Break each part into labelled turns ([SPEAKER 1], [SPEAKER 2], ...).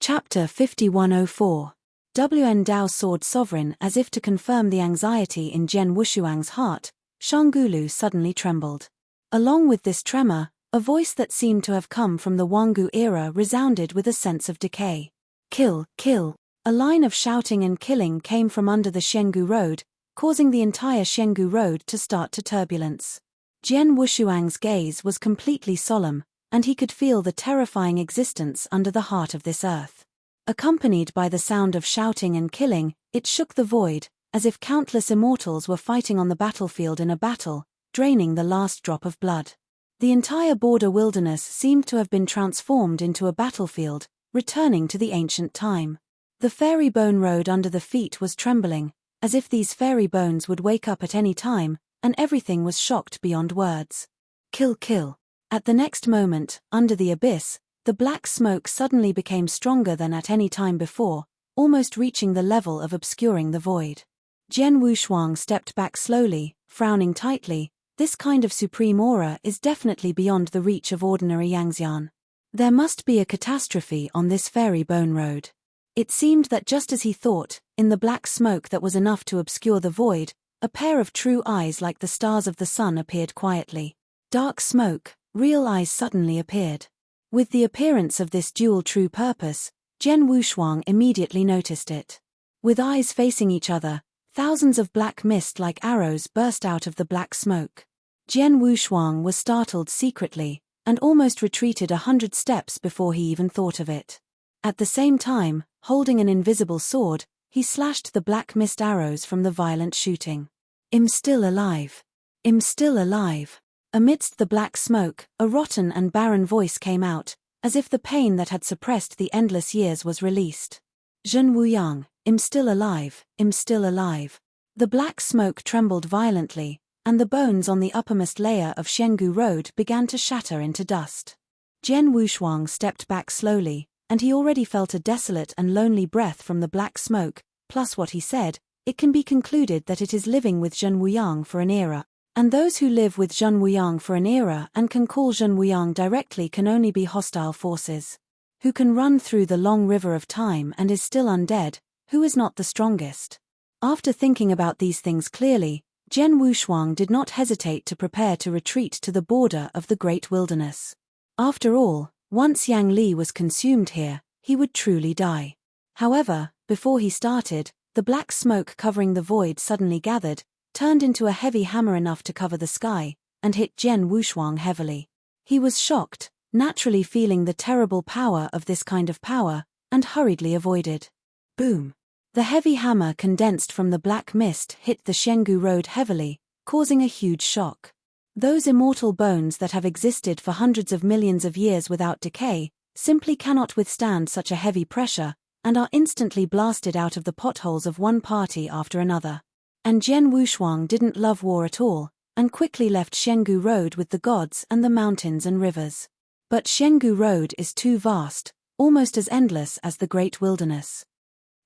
[SPEAKER 1] Chapter 5104. WN Dao Sword Sovereign. As if to confirm the anxiety in Jian Wushuang's heart, Shangulu suddenly trembled. Along with this tremor, a voice that seemed to have come from the Wangu era resounded with a sense of decay. Kill, kill. A line of shouting and killing came from under the Shenggu Road, causing the entire Shenggu Road to start to turbulence. Jian Wushuang's gaze was completely solemn, and he could feel the terrifying existence under the heart of this earth. Accompanied by the sound of shouting and killing, it shook the void, as if countless immortals were fighting on the battlefield in a battle, draining the last drop of blood. The entire border wilderness seemed to have been transformed into a battlefield, returning to the ancient time. The fairy bone road under the feet was trembling, as if these fairy bones would wake up at any time, and everything was shocked beyond words. Kill, kill. At the next moment, under the abyss, the black smoke suddenly became stronger than at any time before, almost reaching the level of obscuring the void. Jian Wushuang stepped back slowly, frowning tightly. This kind of supreme aura is definitely beyond the reach of ordinary Yangxian. There must be a catastrophe on this fairy bone road. It seemed that just as he thought, in the black smoke that was enough to obscure the void, a pair of true eyes like the stars of the sun appeared quietly. Dark smoke, real eyes suddenly appeared. With the appearance of this dual true purpose, Jian Wushuang immediately noticed it. With eyes facing each other, thousands of black mist like arrows burst out of the black smoke. Jian Wushuang was startled secretly, and almost retreated 100 steps before he even thought of it. At the same time, holding an invisible sword, he slashed the black mist arrows from the violent shooting. "I'm still alive. I'm still alive." Amidst the black smoke, a rotten and barren voice came out, as if the pain that had suppressed the endless years was released. "Zhen Wuyang, I'm still alive, I'm still alive." The black smoke trembled violently, and the bones on the uppermost layer of Shenggu Road began to shatter into dust. Jian Wushuang stepped back slowly, and he already felt a desolate and lonely breath from the black smoke, plus what he said. It can be concluded that it is living with Zhen Wuyang for an era. And those who live with Zhen Wuyang for an era and can call Zhen Wuyang directly can only be hostile forces. Who can run through the long river of time and is still undead, who is not the strongest? After thinking about these things clearly, Jian Wushuang did not hesitate to prepare to retreat to the border of the great wilderness. After all, once Yang Li was consumed here, he would truly die. However, before he started, the black smoke covering the void suddenly gathered, turned into a heavy hammer enough to cover the sky, and hit Jian Wushuang heavily. He was shocked, naturally feeling the terrible power of this kind of power, and hurriedly avoided. Boom! The heavy hammer condensed from the black mist hit the Shenggu Road heavily, causing a huge shock. Those immortal bones that have existed for hundreds of millions of years without decay, simply cannot withstand such a heavy pressure, and are instantly blasted out of the potholes of one party after another. And Jian Wushuang didn't love war at all, and quickly left Shenggu Road with the gods and the mountains and rivers. But Shenggu Road is too vast, almost as endless as the great wilderness.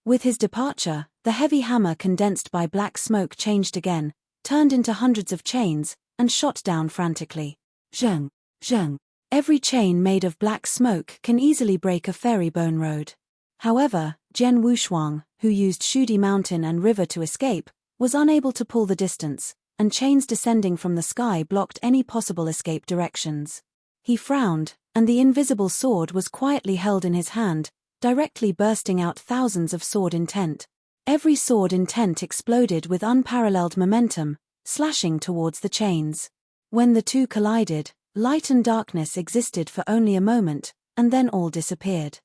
[SPEAKER 1] With his departure, the heavy hammer condensed by black smoke changed again, turned into hundreds of chains, and shot down frantically. Zheng, zheng. Every chain made of black smoke can easily break a fairy bone road. However, Jian Wushuang, who used Shudi Mountain and River to escape, was unable to pull the distance, and chains descending from the sky blocked any possible escape directions. He frowned, and the invisible sword was quietly held in his hand, directly bursting out thousands of sword intent. Every sword intent exploded with unparalleled momentum, slashing towards the chains. When the two collided, light and darkness existed for only a moment, and then all disappeared.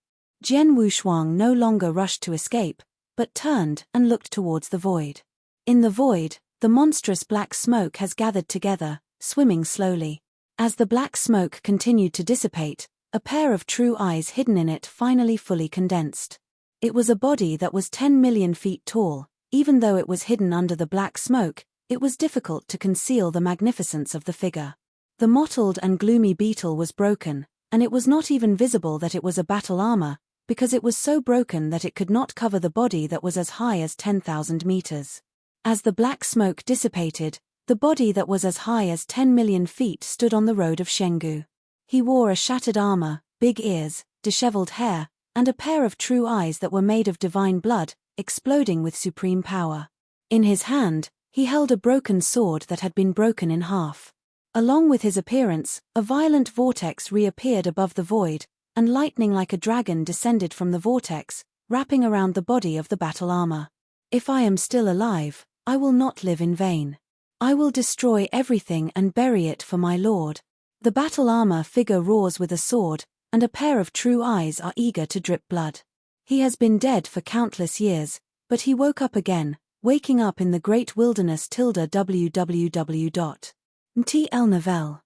[SPEAKER 1] Jian Wushuang no longer rushed to escape, but turned and looked towards the void. In the void, the monstrous black smoke has gathered together, swimming slowly. As the black smoke continued to dissipate, a pair of true eyes hidden in it finally fully condensed. It was a body that was 10 million feet tall. Even though it was hidden under the black smoke, it was difficult to conceal the magnificence of the figure. The mottled and gloomy beetle was broken, and it was not even visible that it was a battle armor, because it was so broken that it could not cover the body that was as high as 10,000 meters. As the black smoke dissipated, the body that was as high as 10 million feet stood on the road of Shenggu. He wore a shattered armor, big ears, disheveled hair, and a pair of true eyes that were made of divine blood, exploding with supreme power. In his hand, he held a broken sword that had been broken in half. Along with his appearance, a violent vortex reappeared above the void, and lightning like a dragon descended from the vortex, wrapping around the body of the battle armor. If I am still alive, I will not live in vain. I will destroy everything and bury it for my lord. The battle armor figure roars with a sword, and a pair of true eyes are eager to drip blood. He has been dead for countless years, but he woke up again, waking up in the great wilderness. www.mtlnovel.com.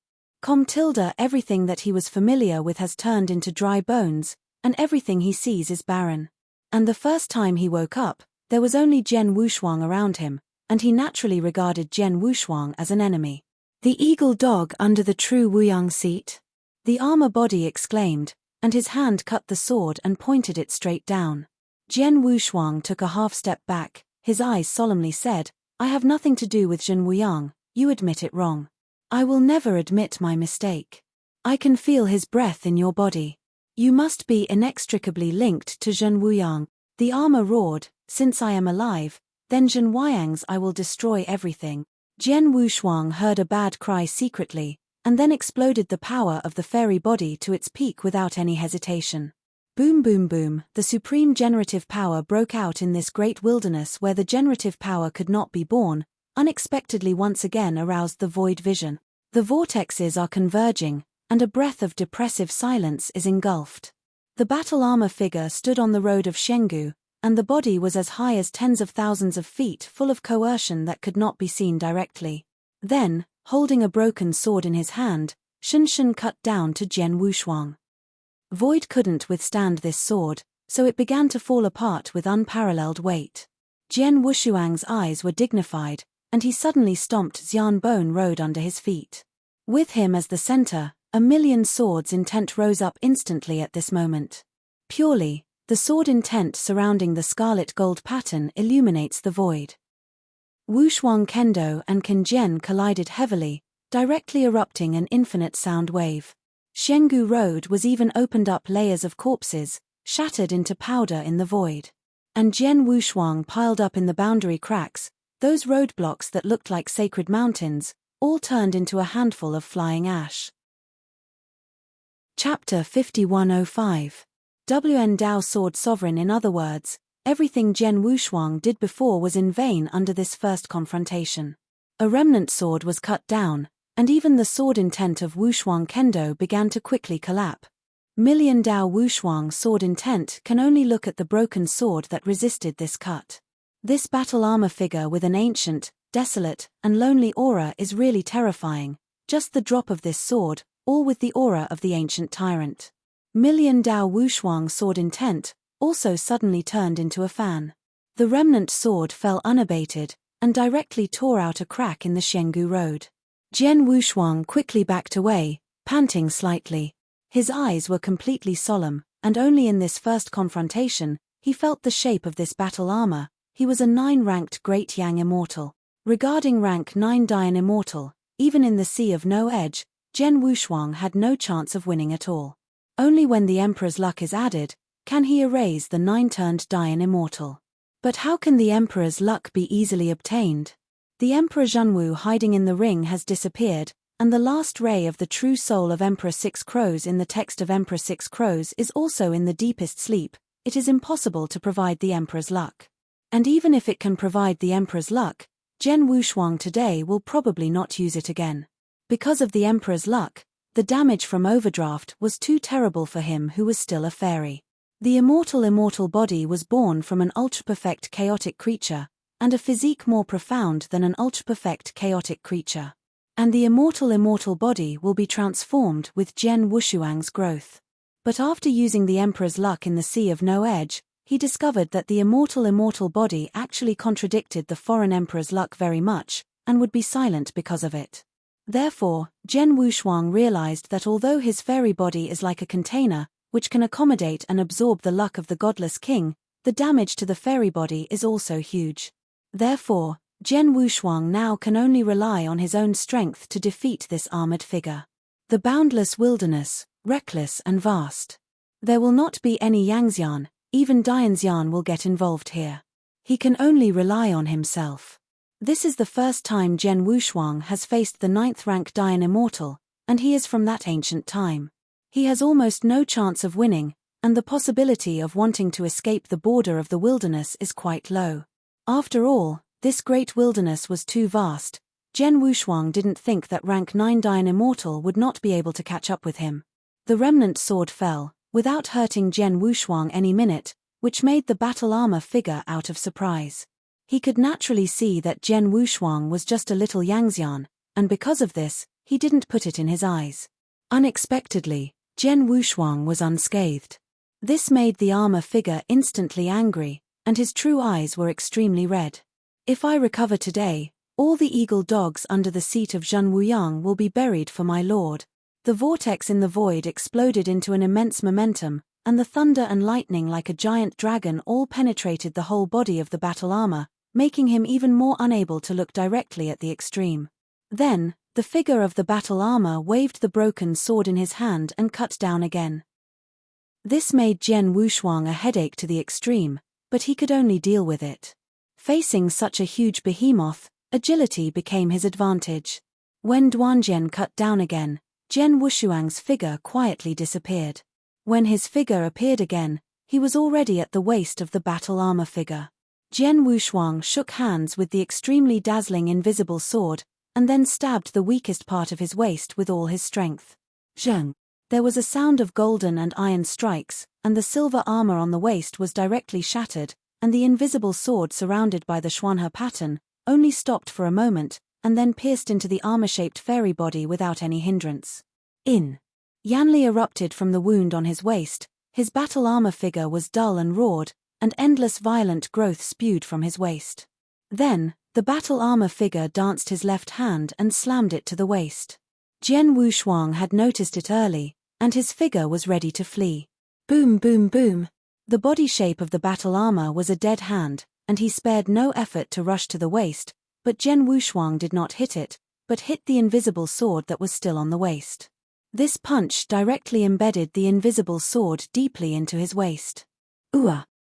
[SPEAKER 1] Everything that he was familiar with has turned into dry bones, and everything he sees is barren. And the first time he woke up, there was only Jian Wushuang around him, and he naturally regarded Jian Wushuang as an enemy. The eagle dog under the true Wuyang seat? The armor body exclaimed, and his hand cut the sword and pointed it straight down. Jian Wushuang took a half-step back, his eyes solemnly said, I have nothing to do with Zhen Wuyang, you admit it wrong. I will never admit my mistake. I can feel his breath in your body. You must be inextricably linked to Zhen Wuyang. The armor roared, since I am alive, then Zhen Wuyang's I will destroy everything. Jian Wushuang heard a bad cry secretly, and then exploded the power of the fairy body to its peak without any hesitation. Boom boom boom, the supreme generative power broke out in this great wilderness where the generative power could not be born, unexpectedly once again aroused the void vision. The vortexes are converging, and a breath of depressive silence is engulfed. The battle armor figure stood on the road of Shenggu, and the body was as high as tens of thousands of feet, full of coercion that could not be seen directly. Then, holding a broken sword in his hand, Shen cut down to Jian Wushuang. Void couldn't withstand this sword, so it began to fall apart with unparalleled weight. Jian Wushuang's eyes were dignified, and he suddenly stomped Xian Bone Road under his feet. With him as the center, a million swords intent rose up instantly at this moment. Purely, the sword intent surrounding the scarlet gold pattern illuminates the void. Wushuang Kendo and Kenjian collided heavily, directly erupting an infinite sound wave. Shenggu Road was even opened up, layers of corpses, shattered into powder in the void. And Jian Wushuang piled up in the boundary cracks, those roadblocks that looked like sacred mountains, all turned into a handful of flying ash. Chapter 5105. WN Dao Sword Sovereign. In other words, everything Jian Wushuang did before was in vain under this first confrontation. A remnant sword was cut down, and even the sword intent of Wushuang Kendo began to quickly collapse. Million Dao Wushuang sword intent can only look at the broken sword that resisted this cut. This battle armor figure with an ancient, desolate, and lonely aura is really terrifying. Just the drop of this sword, all with the aura of the ancient tyrant. Million Dao Wushuang sword intent also suddenly turned into a fan. The remnant sword fell unabated, and directly tore out a crack in the Shenggu Road. Jian Wushuang quickly backed away, panting slightly. His eyes were completely solemn, and only in this first confrontation, he felt the shape of this battle armor. He was a 9-ranked Great Yang Immortal. Regarding rank 9 Dian Immortal, even in the Sea of No Edge, Jian Wushuang had no chance of winning at all. Only when the Emperor's luck is added, can he erase the 9-turned Dian Immortal. But how can the Emperor's luck be easily obtained? The Emperor Zhenwu hiding in the ring has disappeared, and the last ray of the true soul of Emperor Six Crows in the text of Emperor Six Crows is also in the deepest sleep. It is impossible to provide the Emperor's luck. And even if it can provide the Emperor's luck, Jian Wushuang today will probably not use it again. Because of the Emperor's luck, the damage from overdraft was too terrible for him who was still a fairy. The immortal body was born from an ultra-perfect chaotic creature, and a physique more profound than an ultra-perfect chaotic creature. And the immortal body will be transformed with Jian Wushuang's growth. But after using the Emperor's luck in the Sea of No Edge, he discovered that the immortal body actually contradicted the foreign Emperor's luck very much, and would be silent because of it. Therefore, Jian Wushuang realized that although his fairy body is like a container, which can accommodate and absorb the luck of the godless king, the damage to the fairy body is also huge. Therefore, Jian Wushuang now can only rely on his own strength to defeat this armored figure. The boundless wilderness, reckless and vast. There will not be any Yangxian, even Dianxian will get involved here. He can only rely on himself. This is the first time Zhen Wushuang has faced the 9th rank Dian Immortal, and he is from that ancient time. He has almost no chance of winning, and the possibility of wanting to escape the border of the wilderness is quite low. After all, this great wilderness was too vast. Zhen Wushuang didn't think that rank 9 Dian Immortal would not be able to catch up with him. The remnant sword fell, without hurting Zhen Wushuang any minute, which made the battle armor figure out of surprise. He could naturally see that Zhen Wushuang was just a little Yangxian, and because of this, he didn't put it in his eyes. Unexpectedly, Zhen Wushuang was unscathed. This made the armor figure instantly angry, and his true eyes were extremely red. If I recover today, all the eagle dogs under the seat of Zhen Wuyang will be buried for my lord. The vortex in the void exploded into an immense momentum, and the thunder and lightning like a giant dragon all penetrated the whole body of the battle armor, making him even more unable to look directly at the extreme. Then, the figure of the battle armor waved the broken sword in his hand and cut down again. This made Zhen Wushuang a headache to the extreme, but he could only deal with it. Facing such a huge behemoth, agility became his advantage. When Duanjian cut down again, Zhen Wushuang's figure quietly disappeared. When his figure appeared again, he was already at the waist of the battle armor figure. Zhen Wushuang shook hands with the extremely dazzling invisible sword, and then stabbed the weakest part of his waist with all his strength. Zheng. There was a sound of golden and iron strikes, and the silver armor on the waist was directly shattered, and the invisible sword surrounded by the Xuanhe pattern only stopped for a moment, and then pierced into the armor-shaped fairy body without any hindrance. Yanli erupted from the wound on his waist, his battle armor figure was dull and roared, and endless violent growth spewed from his waist. Then, the battle armor figure danced his left hand and slammed it to the waist. Zhen Wushuang had noticed it early, and his figure was ready to flee. Boom boom boom. The body shape of the battle armor was a dead hand, and he spared no effort to rush to the waist, but Zhen Wushuang did not hit it, but hit the invisible sword that was still on the waist. This punch directly embedded the invisible sword deeply into his waist.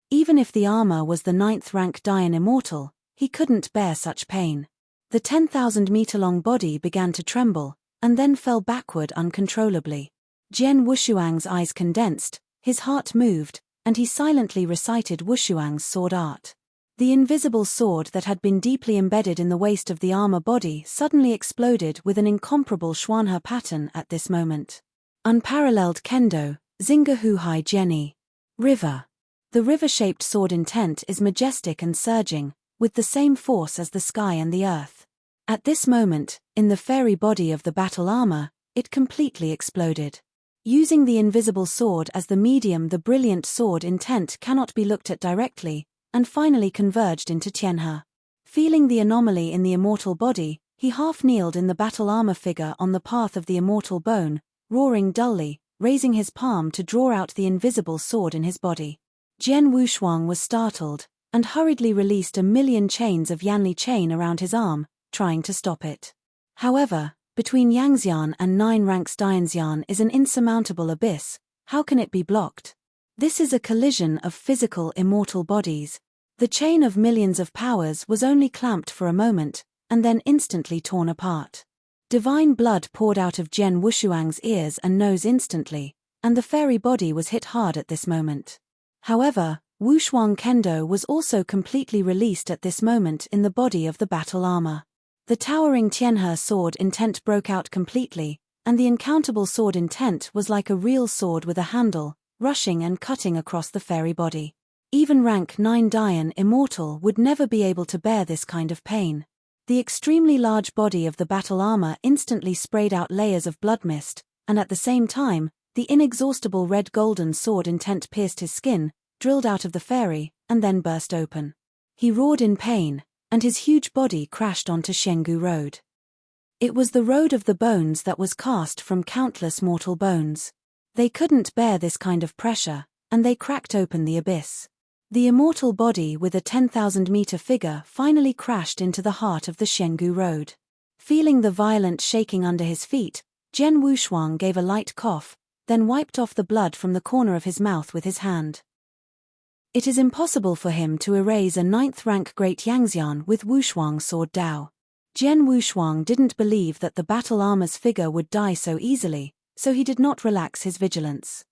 [SPEAKER 1] Even if the armor was the 9th rank Dian Immortal, he couldn't bear such pain. The 10,000-meter-long body began to tremble, and then fell backward uncontrollably. Zhen Wushuang's eyes condensed, his heart moved, and he silently recited Wushuang's sword art. The invisible sword that had been deeply embedded in the waist of the armor body suddenly exploded with an incomparable Xuanhe pattern at this moment. Unparalleled kendo, Xinggehuhai Jenny. River. The river-shaped sword intent is majestic and surging, with the same force as the sky and the earth. At this moment, in the fairy body of the battle armor, it completely exploded. Using the invisible sword as the medium, the brilliant sword intent cannot be looked at directly, and finally converged into Tianhe. Feeling the anomaly in the immortal body, he half-kneeled in the battle armor figure on the path of the immortal bone, roaring dully, raising his palm to draw out the invisible sword in his body. Zhen Wushuang was startled, and hurriedly released 1,000,000 chains of Yanli chain around his arm, trying to stop it. However, between Yangxian and 9 ranks Dianxian is an insurmountable abyss. How can it be blocked? This is a collision of physical immortal bodies. The chain of millions of powers was only clamped for a moment, and then instantly torn apart. Divine blood poured out of Zhen Wushuang's ears and nose instantly, and the fairy body was hit hard at this moment. However, Wushuang Kendo was also completely released at this moment in the body of the battle armor. The towering Tianhe sword intent broke out completely, and the incountable sword intent was like a real sword with a handle, rushing and cutting across the fairy body. Even rank 9 Dian Immortal would never be able to bear this kind of pain. The extremely large body of the battle armor instantly sprayed out layers of blood mist, and at the same time, the inexhaustible red-golden sword intent pierced his skin, drilled out of the fairy, and then burst open. He roared in pain, and his huge body crashed onto Shenggu Road. It was the road of the bones that was cast from countless mortal bones. They couldn't bear this kind of pressure, and they cracked open the abyss. The immortal body with a 10,000-meter figure finally crashed into the heart of the Shenggu Road. Feeling the violent shaking under his feet, Zhen Wushuang gave a light cough, then wiped off the blood from the corner of his mouth with his hand. It is impossible for him to erase a 9th-rank Great Yangxian with Wushuang Sword Dao. Jian Wushuang didn't believe that the battle armor's figure would die so easily, so he did not relax his vigilance.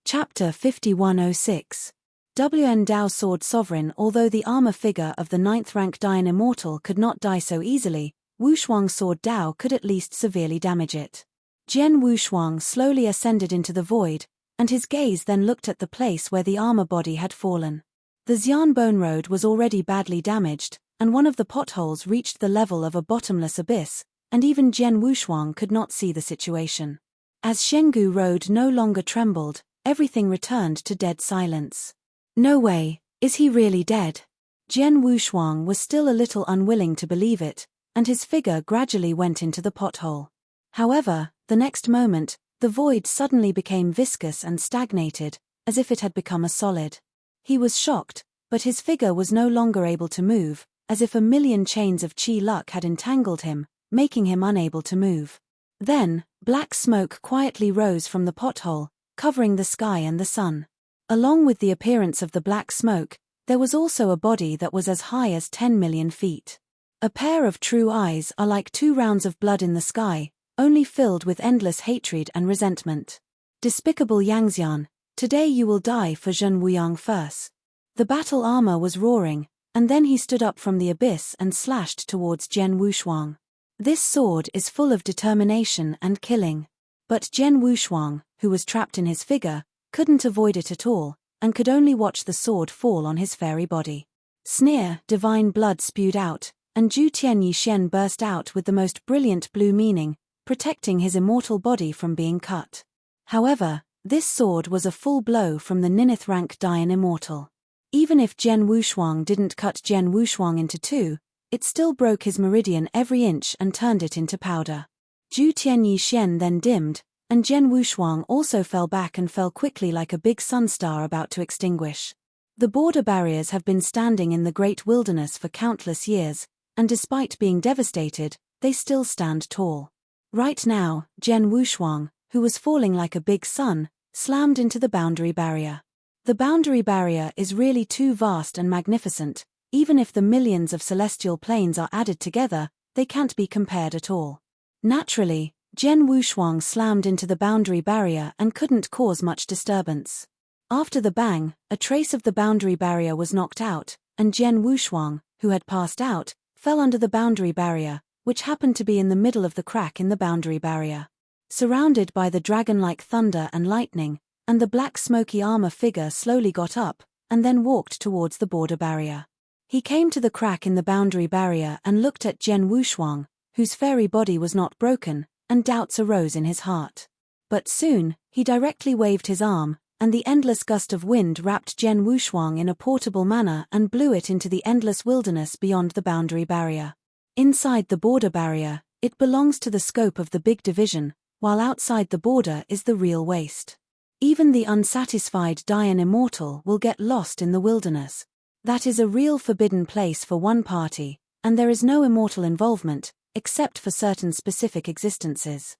[SPEAKER 1] Chapter 5106. WN Dao Sword Sovereign. Although the armor figure of the 9th-rank Dian Immortal could not die so easily, Wushuang Sword Dao could at least severely damage it. Jian Wushuang slowly ascended into the void, and his gaze then looked at the place where the armor body had fallen. The Xian Bone Road was already badly damaged, and one of the potholes reached the level of a bottomless abyss, and even Jian Wushuang could not see the situation. As Shenggu Road no longer trembled, everything returned to dead silence. No way, is he really dead? Jian Wushuang was still a little unwilling to believe it, and his figure gradually went into the pothole. However, the next moment, the void suddenly became viscous and stagnated, as if it had become a solid. He was shocked, but his figure was no longer able to move, as if a million chains of Qi luck had entangled him, making him unable to move. Then, black smoke quietly rose from the pothole, covering the sky and the sun. Along with the appearance of the black smoke, there was also a body that was as high as 10 million feet. A pair of true eyes are like 2 rounds of blood in the sky, only filled with endless hatred and resentment. Despicable Yangxian, today you will die for Zhen Wuyang first. The battle armor was roaring, and then he stood up from the abyss and slashed towards Jian Wushuang. This sword is full of determination and killing. But Jian Wushuang, who was trapped in his figure, couldn't avoid it at all, and could only watch the sword fall on his fairy body. Sneer, divine blood spewed out, and Zhu Tian Yishen burst out with the most brilliant blue meaning, protecting his immortal body from being cut. However, this sword was a full blow from the 9th-rank Dian Immortal. Even if Jian Wushuang didn't cut Jian Wushuang into 2, it still broke his meridian every inch and turned it into powder. Zhu Tian Yishen then dimmed, and Jian Wushuang also fell back and fell quickly like a big sunstar about to extinguish. The border barriers have been standing in the great wilderness for countless years, and despite being devastated, they still stand tall. Right now, Jian Wushuang, who was falling like a big sun, slammed into the boundary barrier. The boundary barrier is really too vast and magnificent. Even if the millions of celestial planes are added together, they can't be compared at all. Naturally, Jian Wushuang slammed into the boundary barrier and couldn't cause much disturbance. After the bang, a trace of the boundary barrier was knocked out, and Jian Wushuang, who had passed out, fell under the boundary barrier, which happened to be in the middle of the crack in the boundary barrier. Surrounded by the dragon-like thunder and lightning, and the black smoky armor figure slowly got up, and then walked towards the border barrier. He came to the crack in the boundary barrier and looked at Jian Wushuang, whose fairy body was not broken, and doubts arose in his heart. But soon, he directly waved his arm, and the endless gust of wind wrapped Jian Wushuang in a portable manner and blew it into the endless wilderness beyond the boundary barrier. Inside the border barrier, it belongs to the scope of the big division, while outside the border is the real waste. Even the unsatisfied Dian Immortal will get lost in the wilderness. That is a real forbidden place for one party, and there is no immortal involvement, except for certain specific existences.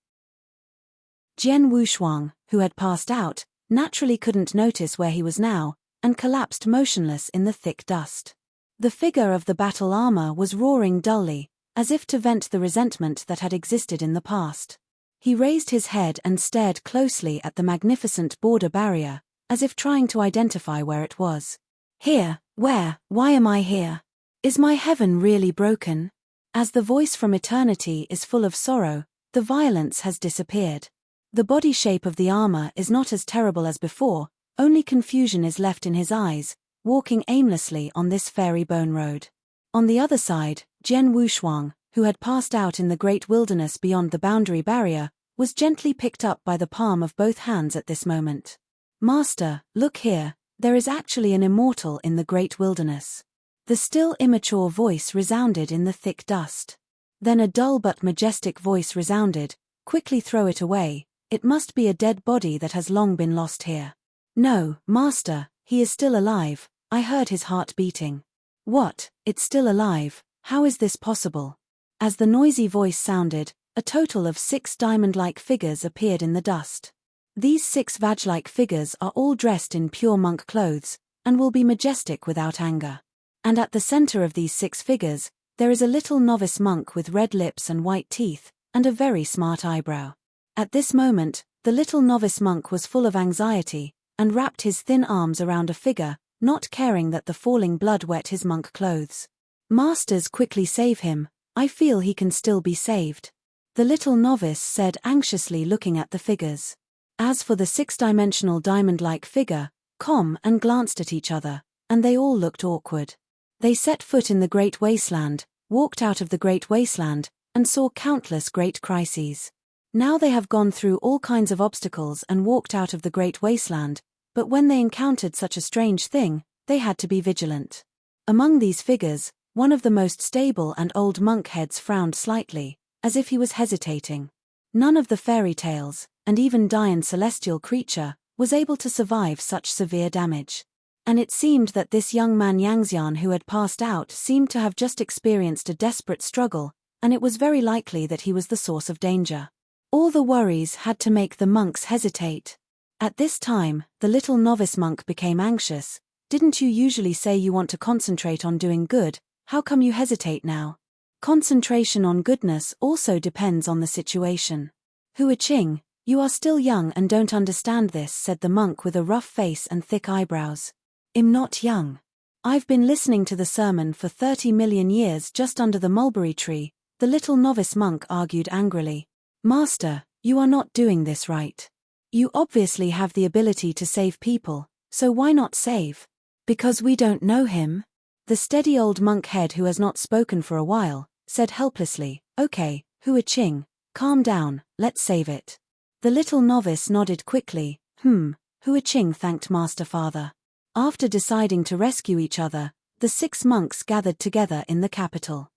[SPEAKER 1] Jian Wushuang, who had passed out, naturally couldn't notice where he was now, and collapsed motionless in the thick dust. The figure of the battle armor was roaring dully, as if to vent the resentment that had existed in the past. He raised his head and stared closely at the magnificent border barrier, as if trying to identify where it was. Here, where, why am I here? Is my heaven really broken? As the voice from eternity is full of sorrow, the violence has disappeared. The body shape of the armor is not as terrible as before, only confusion is left in his eyes, walking aimlessly on this fairy bone road. On the other side, Jian Wushuang, who had passed out in the great wilderness beyond the boundary barrier, was gently picked up by the palm of both hands at this moment. Master, look here, there is actually an immortal in the great wilderness. The still immature voice resounded in the thick dust. Then a dull but majestic voice resounded, quickly throw it away, it must be a dead body that has long been lost here. No, master, he is still alive, I heard his heart beating. What, it's still alive, how is this possible? As the noisy voice sounded, A total of 6 diamond-like figures appeared in the dust. These 6 vag-like figures are all dressed in pure monk clothes, and will be majestic without anger. And at the center of these 6 figures, there is a little novice monk with red lips and white teeth, and a very smart eyebrow. At this moment, the little novice monk was full of anxiety, and wrapped his thin arms around a figure, not caring that the falling blood wet his monk clothes. "Masters, quickly save him, I feel he can still be saved," the little novice said anxiously, looking at the figures. As for the 6-dimensional diamond-like figure, Com and glanced at each other, and they all looked awkward. They set foot in the great wasteland, walked out of the great wasteland, and saw countless great crises. Now they have gone through all kinds of obstacles and walked out of the great wasteland, but when they encountered such a strange thing, they had to be vigilant. Among these figures, one of the most stable and old monk heads frowned slightly, as if he was hesitating. None of the fairy tales, and even Dian celestial creature, was able to survive such severe damage. And it seemed that this young man Yangxian who had passed out seemed to have just experienced a desperate struggle, and it was very likely that he was the source of danger. All the worries had to make the monks hesitate. At this time, the little novice monk became anxious. "Didn't you usually say you want to concentrate on doing good? How come you hesitate now?" Concentration on goodness also depends on the situation. "Hua Qing, you are still young and don't understand this," said the monk with a rough face and thick eyebrows. "I'm not young. I've been listening to the sermon for 30 million years just under the mulberry tree," the little novice monk argued angrily. "Master, you are not doing this right. You obviously have the ability to save people, so why not save?" "Because we don't know him?" The steady old monk head who has not spoken for a while, said helplessly. "Okay, Hua Qing, calm down, let's save it." The little novice nodded quickly. Hua Qing thanked Master Father. After deciding to rescue each other, the 6 monks gathered together in the capital.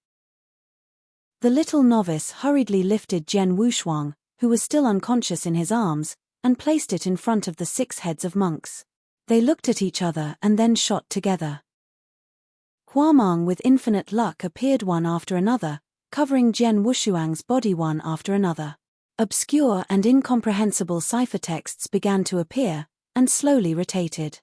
[SPEAKER 1] The little novice hurriedly lifted Jian Wushuang, who was still unconscious, in his arms, and placed it in front of the 6 heads of monks. They looked at each other and then shot together. Huamang with infinite luck appeared one after another, covering Jian Wushuang's body one after another. Obscure and incomprehensible ciphertexts began to appear, and slowly rotated.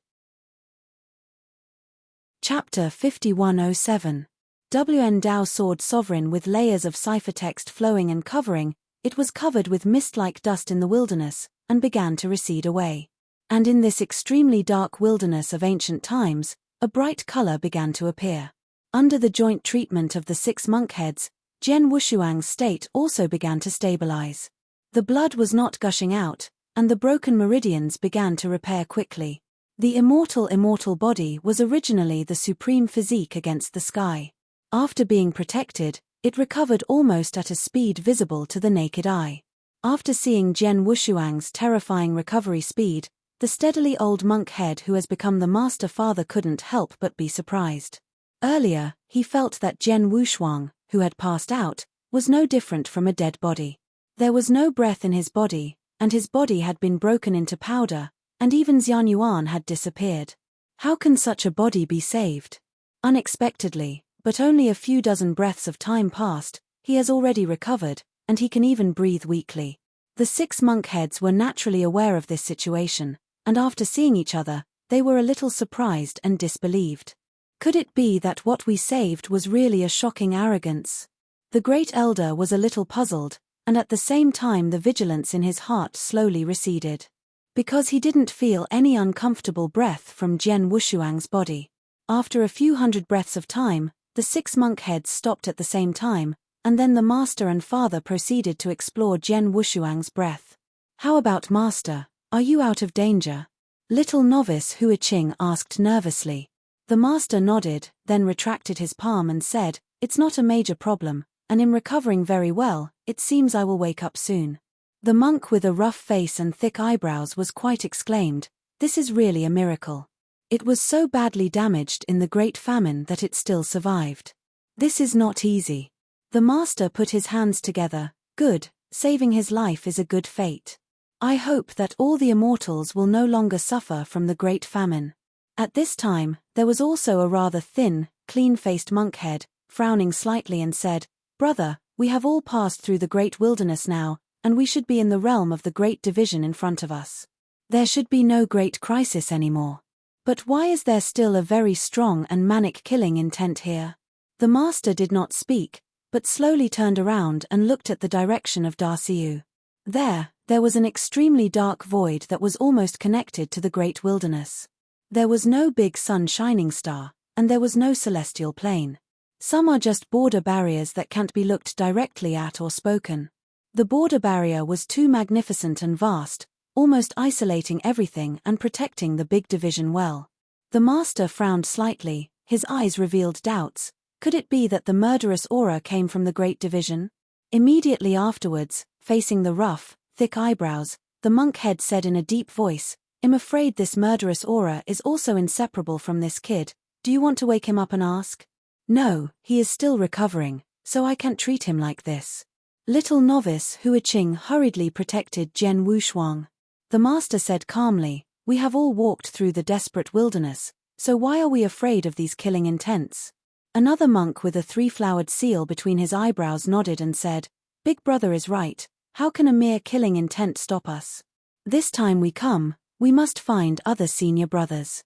[SPEAKER 1] Chapter 5107. WN Dao Sword Sovereign. With layers of ciphertext flowing and covering, it was covered with mist-like dust in the wilderness, and began to recede away. And in this extremely dark wilderness of ancient times, a bright color began to appear. Under the joint treatment of the 6 monk heads, Jian Wushuang's state also began to stabilize. The blood was not gushing out, and the broken meridians began to repair quickly. The immortal body was originally the supreme physique against the sky. After being protected, it recovered almost at a speed visible to the naked eye. After seeing Jian Wushuang's terrifying recovery speed, the steadily old monk head who has become the Master Father couldn't help but be surprised. Earlier, he felt that Jian Wushuang, who had passed out, was no different from a dead body. There was no breath in his body, and his body had been broken into powder, and even Xianyuan had disappeared. How can such a body be saved? Unexpectedly, but only a few dozen breaths of time passed, he has already recovered, and he can even breathe weakly. The 6 monk heads were naturally aware of this situation, and after seeing each other, they were a little surprised and disbelieved. Could it be that what we saved was really a shocking arrogance? The great elder was a little puzzled, and at the same time the vigilance in his heart slowly receded. Because he didn't feel any uncomfortable breath from Jian Wushuang's body. After a few hundred breaths of time, the 6 monk heads stopped at the same time, and then the Master and Father proceeded to explore Jian Wushuang's breath. "How about Master? Are you out of danger?" Little novice Hua Qing asked nervously. The Master nodded, then retracted his palm and said, "It's not a major problem, and I'm recovering very well. It seems I will wake up soon." The monk with a rough face and thick eyebrows was quite exclaimed, "This is really a miracle. It was so badly damaged in the Great Famine that it still survived. This is not easy." The Master put his hands together. "Good, saving his life is a good fate. I hope that all the immortals will no longer suffer from the Great Famine." At this time, there was also a rather thin, clean-faced monk head, frowning slightly and said, "Brother, We have all passed through the great wilderness now, and we should be in the realm of the great division in front of us. There should be no great crisis anymore. But why is there still a very strong and manic killing intent here? The master did not speak, but slowly turned around and looked at the direction of Darciu. There was an extremely dark void that was almost connected to the great wilderness. There was no big sun shining star, and there was no celestial plane. Some are just border barriers that can't be looked directly at or spoken. The border barrier was too magnificent and vast, almost isolating everything and protecting the big division well. The master frowned slightly, his eyes revealed doubts. Could it be that the murderous aura came from the great division? Immediately afterwards, facing the rough, thick eyebrows, the monk head said in a deep voice, "I'm afraid this murderous aura is also inseparable from this kid. Do you want to wake him up and ask?" "No, he is still recovering, so I can't treat him like this." Little novice Huiqing hurriedly protected Jian Wushuang. The master said calmly, "We have all walked through the desperate wilderness, so why are we afraid of these killing intents?" Another monk with a three-flowered seal between his eyebrows nodded and said, "Big brother is right. How can a mere killing intent stop us? This time we must find other senior brothers.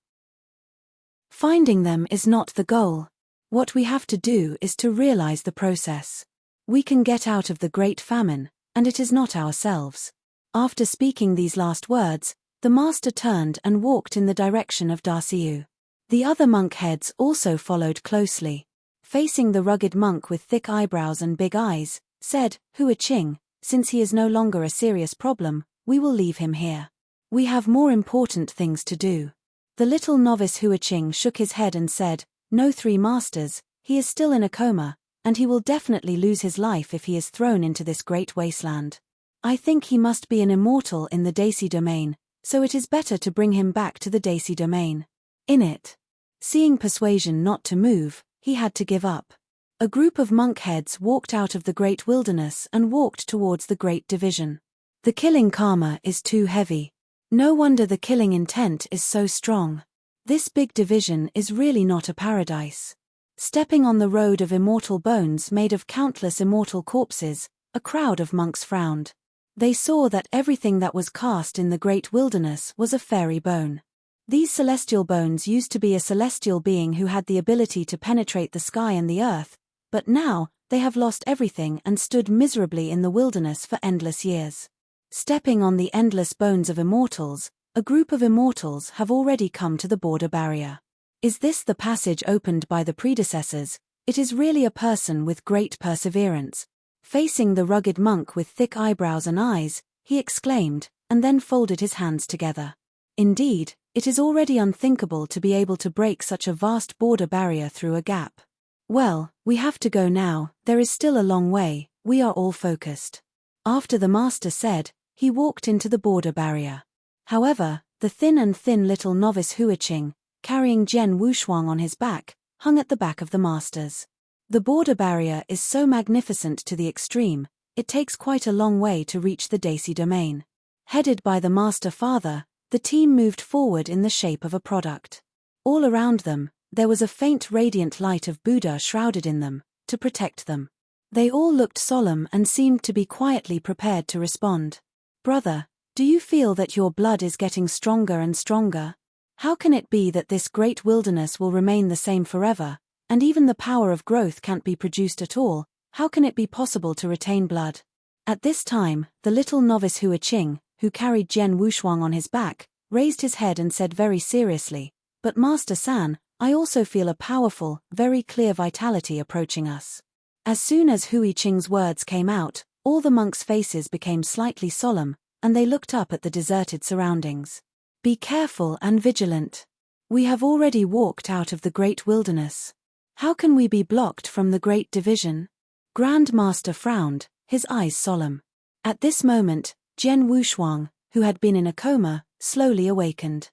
[SPEAKER 1] Finding them is not the goal. What we have to do is to realize the process. We can get out of the great famine, and it is not ourselves." After speaking these last words, the master turned and walked in the direction of Darciu. The other monk heads also followed closely. Facing the rugged monk with thick eyebrows and big eyes, said, "Huiqing, since he is no longer a serious problem, we will leave him here. We have more important things to do." The little novice Huiqing shook his head and said, "No, three masters, he is still in a coma, and he will definitely lose his life if he is thrown into this great wasteland. I think he must be an immortal in the Daisy domain, so it is better to bring him back to the Daisy domain." In it. Seeing persuasion not to move, he had to give up. A group of monk heads walked out of the great wilderness and walked towards the great division. The killing karma is too heavy. No wonder the killing intent is so strong. This big division is really not a paradise. Stepping on the road of immortal bones made of countless immortal corpses, a crowd of monks frowned. They saw that everything that was cast in the great wilderness was a fairy bone. These celestial bones used to be a celestial being who had the ability to penetrate the sky and the earth, but now, they have lost everything and stood miserably in the wilderness for endless years. Stepping on the endless bones of immortals, a group of immortals have already come to the border barrier. Is this the passage opened by the predecessors? It is really a person with great perseverance. Facing the rugged monk with thick eyebrows and eyes, he exclaimed, and then folded his hands together. Indeed, it is already unthinkable to be able to break such a vast border barrier through a gap. Well, we have to go now, there is still a long way, we are all focused. After the master said, he walked into the border barrier. However, the thin little novice Huiqing, carrying Jian Wushuang on his back, hung at the back of the masters. The border barrier is so magnificent to the extreme, it takes quite a long way to reach the Daisy domain. Headed by the master father, the team moved forward in the shape of a product. All around them, there was a faint radiant light of Buddha shrouded in them, to protect them. They all looked solemn and seemed to be quietly prepared to respond. "Brother, do you feel that your blood is getting stronger and stronger? How can it be that this great wilderness will remain the same forever, and even the power of growth can't be produced at all? How can it be possible to retain blood?" At this time, the little novice Huiqing, who carried Jian Wushuang on his back, raised his head and said very seriously, "But Master San, I also feel a powerful, very clear vitality approaching us." As soon as Huiqing's words came out, all the monks' faces became slightly solemn, and they looked up at the deserted surroundings. "Be careful and vigilant. We have already walked out of the great wilderness. How can we be blocked from the great division?" Grand Master frowned, his eyes solemn. At this moment, Jian Wushuang, who had been in a coma, slowly awakened.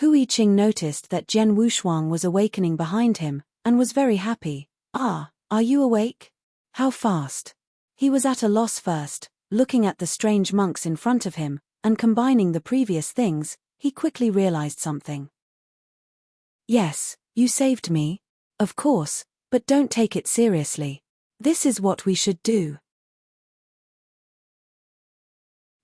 [SPEAKER 1] Huiqing noticed that Jian Wushuang was awakening behind him, and was very happy. "Ah, are you awake? How fast?" He was at a loss first, looking at the strange monks in front of him, and combining the previous things, he quickly realized something. "Yes, you saved me. Of course, but don't take it seriously. This is what we should do.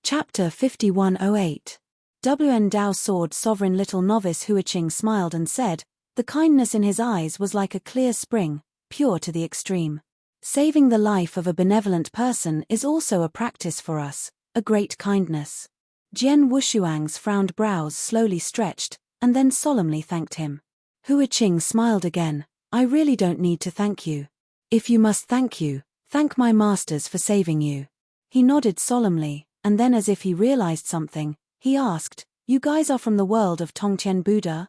[SPEAKER 1] Chapter 5108. WN Dao Sword Sovereign Little Novice Huiqing smiled and said, the kindness in his eyes was like a clear spring, pure to the extreme. Saving the life of a benevolent person is also a practice for us, a great kindness. Jian Wushuang's frowned brows slowly stretched, and then solemnly thanked him. Huiqing smiled again, I really don't need to thank you. If you must thank my masters for saving you. He nodded solemnly, and then as if he realized something, he asked, you guys are from the world of Tongtian Buddha?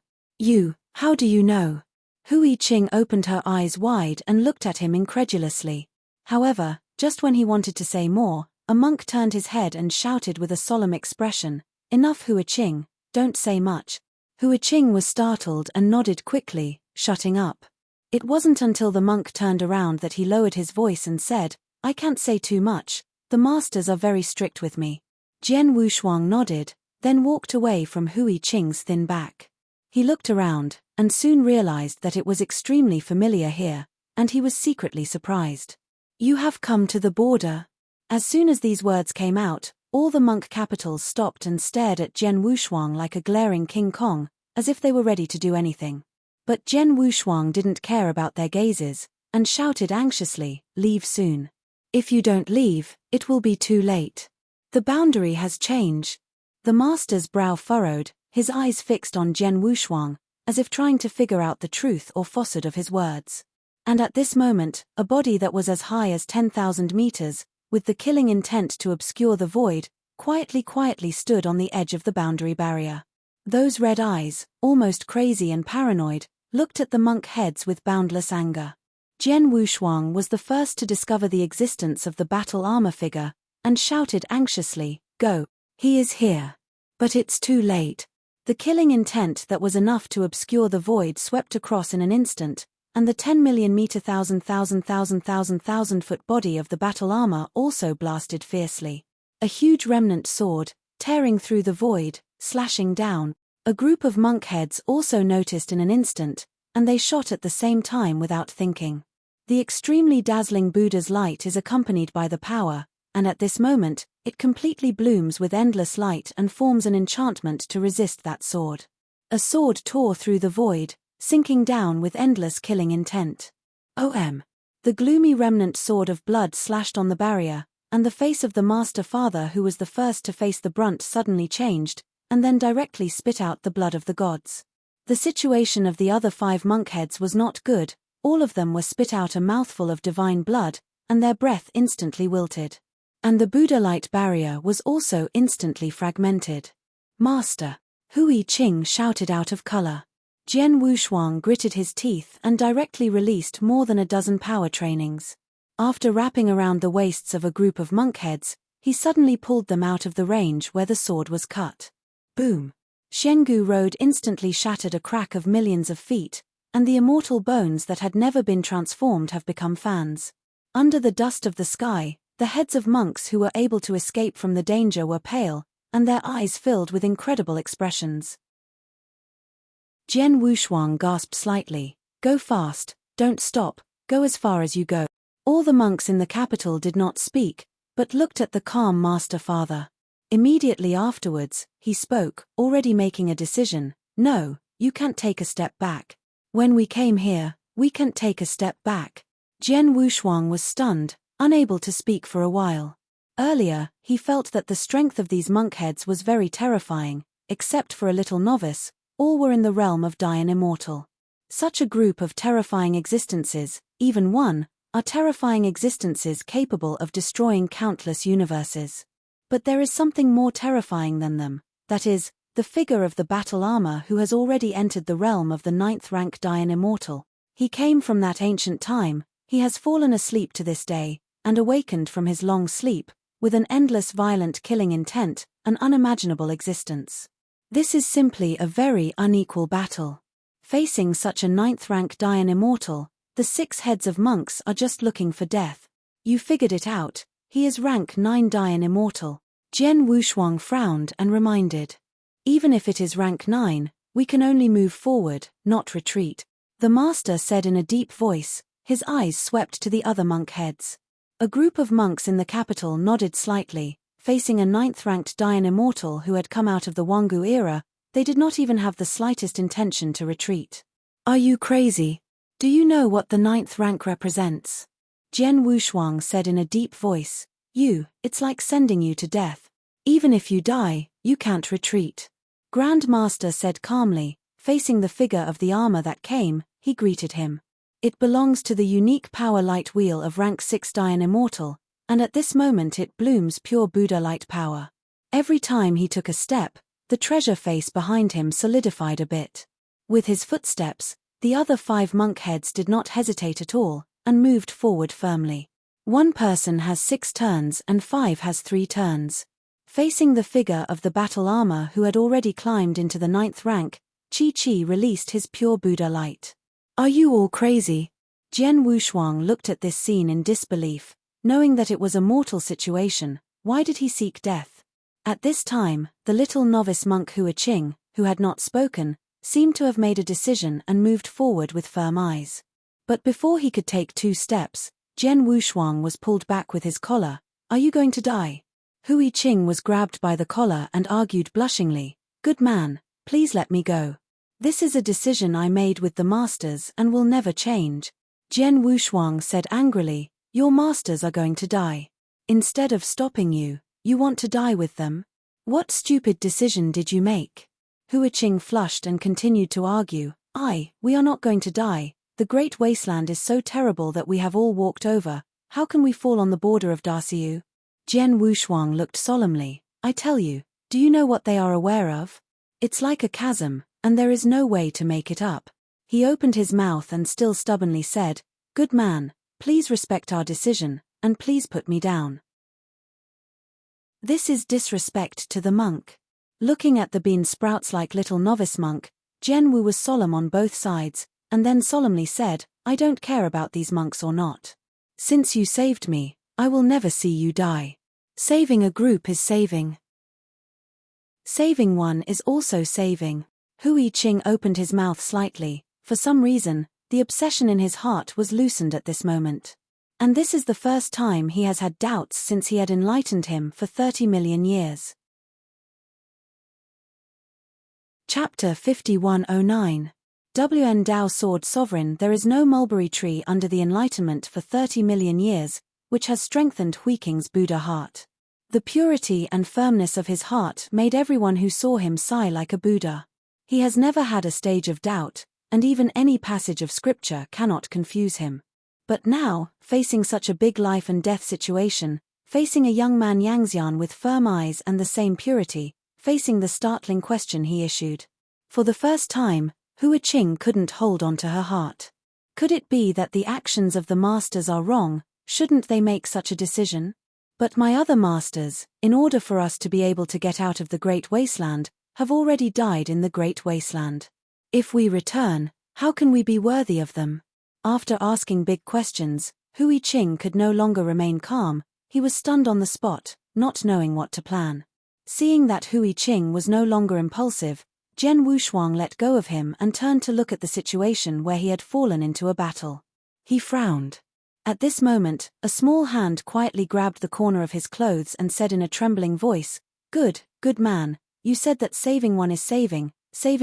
[SPEAKER 1] How do you know? Huiqing opened her eyes wide and looked at him incredulously. However, just when he wanted to say more, a monk turned his head and shouted with a solemn expression, enough Huiqing, don't say much. Huiqing was startled and nodded quickly, shutting up. It wasn't until the monk turned around that he lowered his voice and said, I can't say too much, the masters are very strict with me. Jian Wushuang nodded, then walked away from Huiqing's thin back. He looked around, and soon realized that it was extremely familiar here, and he was secretly surprised. You have come to the border. As soon as these words came out, all the monk capitals stopped and stared at Jian Wushuang like a glaring King Kong, as if they were ready to do anything. But Jian Wushuang didn't care about their gazes, and shouted anxiously, leave soon. If you don't leave, it will be too late. The boundary has changed. The master's brow furrowed, his eyes fixed on Jian Wushuang, as if trying to figure out the truth or falsehood of his words. And at this moment, a body that was as high as 10,000 meters, with the killing intent to obscure the void, quietly stood on the edge of the boundary barrier. Those red eyes, almost crazy and paranoid, looked at the monk heads with boundless anger. Jian Wushuang was the first to discover the existence of the battle armor figure, and shouted anxiously, go, he is here. But it's too late. The killing intent that was enough to obscure the void swept across in an instant, and the 10 million meter thousand foot body of the battle armor also blasted fiercely. A huge remnant sword, tearing through the void, slashing down. A group of monk heads also noticed in an instant, and they shot at the same time without thinking. The extremely dazzling Buddha's light is accompanied by the power, and at this moment, it completely blooms with endless light and forms an enchantment to resist that sword. A sword tore through the void, sinking down with endless killing intent. The gloomy remnant sword of blood slashed on the barrier, and the face of the Master Father who was the first to face the brunt suddenly changed, and then directly spit out the blood of the gods. The situation of the other 5 monkheads was not good, all of them were spit out a mouthful of divine blood, and their breath instantly wilted. And the Buddha light barrier was also instantly fragmented. Master! Huiqing shouted out of color. Jian Wushuang gritted his teeth and directly released more than a dozen power trainings. After wrapping around the waists of a group of monkheads, he suddenly pulled them out of the range where the sword was cut. Boom! Shengu Road instantly shattered a crack of millions of feet, and the immortal bones that had never been transformed have become fans. Under the dust of the sky, the heads of monks who were able to escape from the danger were pale, and their eyes filled with incredible expressions. Jian Wushuang gasped slightly, go fast, don't stop, go as far as you go. All the monks in the capital did not speak, but looked at the calm Master Father. Immediately afterwards, he spoke, already making a decision, no, you can't take a step back. When we came here, we can't take a step back. Jian Wushuang was stunned, unable to speak for a while. Earlier, he felt that the strength of these monkheads was very terrifying, except for a little novice, all were in the realm of Dian Immortal. Such a group of terrifying existences, even one, are terrifying existences capable of destroying countless universes. But there is something more terrifying than them, that is, the figure of the battle armor who has already entered the realm of the 9th rank Dian Immortal. He came from that ancient time, he has fallen asleep to this day, and awakened from his long sleep, with an endless violent killing intent, an unimaginable existence. This is simply a very unequal battle. Facing such a 9th rank Dian Immortal, the 6 heads of monks are just looking for death. You figured it out, he is rank 9 Dian Immortal. Jian Wushuang frowned and reminded. Even if it is rank 9, we can only move forward, not retreat. The master said in a deep voice, His eyes swept to the other monk heads. A group of monks in the capital nodded slightly, facing a 9th-ranked Dayan immortal who had come out of the Wangu era. They did not even have the slightest intention to retreat. "Are you crazy? Do you know what the 9th rank represents?" Jian Wushuang said in a deep voice. It's like sending you to death. Even if you die, you can't retreat." Grand Master said calmly, facing the figure of the armor that came. He greeted him. "It belongs to the unique power light wheel of rank 6 Dayan Immortal, and at this moment it blooms pure Buddha light power." Every time he took a step, the treasure face behind him solidified a bit. With his footsteps, the other 5 monk heads did not hesitate at all, and moved forward firmly. One person has 6 turns and 5 has 3 turns. Facing the figure of the battle armor who had already climbed into the 9th rank, Chi released his pure Buddha light. "Are you all crazy?" Jian Wushuang looked at this scene in disbelief, knowing that it was a mortal situation. Why did he seek death? At this time, the little novice monk Hua Qing, who had not spoken, seemed to have made a decision and moved forward with firm eyes. But before he could take 2 steps, Jian Wushuang was pulled back with his collar. "Are you going to die?" Hua Qing was grabbed by the collar and argued blushingly, "Good man, please let me go. This is a decision I made with the masters and will never change." Jian Wushuang said angrily, "Your masters are going to die. Instead of stopping you, you want to die with them? What stupid decision did you make?" Hua Qing flushed and continued to argue, We are not going to die. The Great Wasteland is so terrible that we have all walked over. How can we fall on the border of Dasiu?" Jian Wushuang looked solemnly. "I tell you, do you know what they are aware of? It's like a chasm, and there is no way to make it up." He opened his mouth and still stubbornly said, "Good man, please respect our decision, and please put me down. This is disrespect to the monk." Looking at the bean sprouts like little novice monk, Jian Wu was solemn on both sides, and then solemnly said, "I don't care about these monks or not. Since you saved me, I will never see you die. Saving a group is saving. Saving one is also saving." Hua Qing opened his mouth slightly. For some reason, the obsession in his heart was loosened at this moment. And this is the first time he has had doubts since he had enlightened him for 30 million years. Chapter 5109. WN Dao Sword Sovereign. There is no mulberry tree under the enlightenment for 30 million years, which has strengthened Hui Qing's Buddha heart. The purity and firmness of his heart made everyone who saw him sigh like a Buddha. He has never had a stage of doubt, and even any passage of scripture cannot confuse him. But now, facing such a big life and death situation, facing a young man Yangxian with firm eyes and the same purity, facing the startling question he issued. For the first time, Hua Qing couldn't hold on to her heart. Could it be that the actions of the masters are wrong? Shouldn't they make such a decision? "But my other masters, in order for us to be able to get out of the Great Wasteland, have already died in the Great Wasteland. If we return, how can we be worthy of them?" After asking big questions, Hua Qing could no longer remain calm. He was stunned on the spot, not knowing what to plan. Seeing that Hua Qing was no longer impulsive, Jian Wushuang let go of him and turned to look at the situation where he had fallen into a battle. He frowned. At this moment, a small hand quietly grabbed the corner of his clothes and said in a trembling voice, Good man, you said that saving one is saving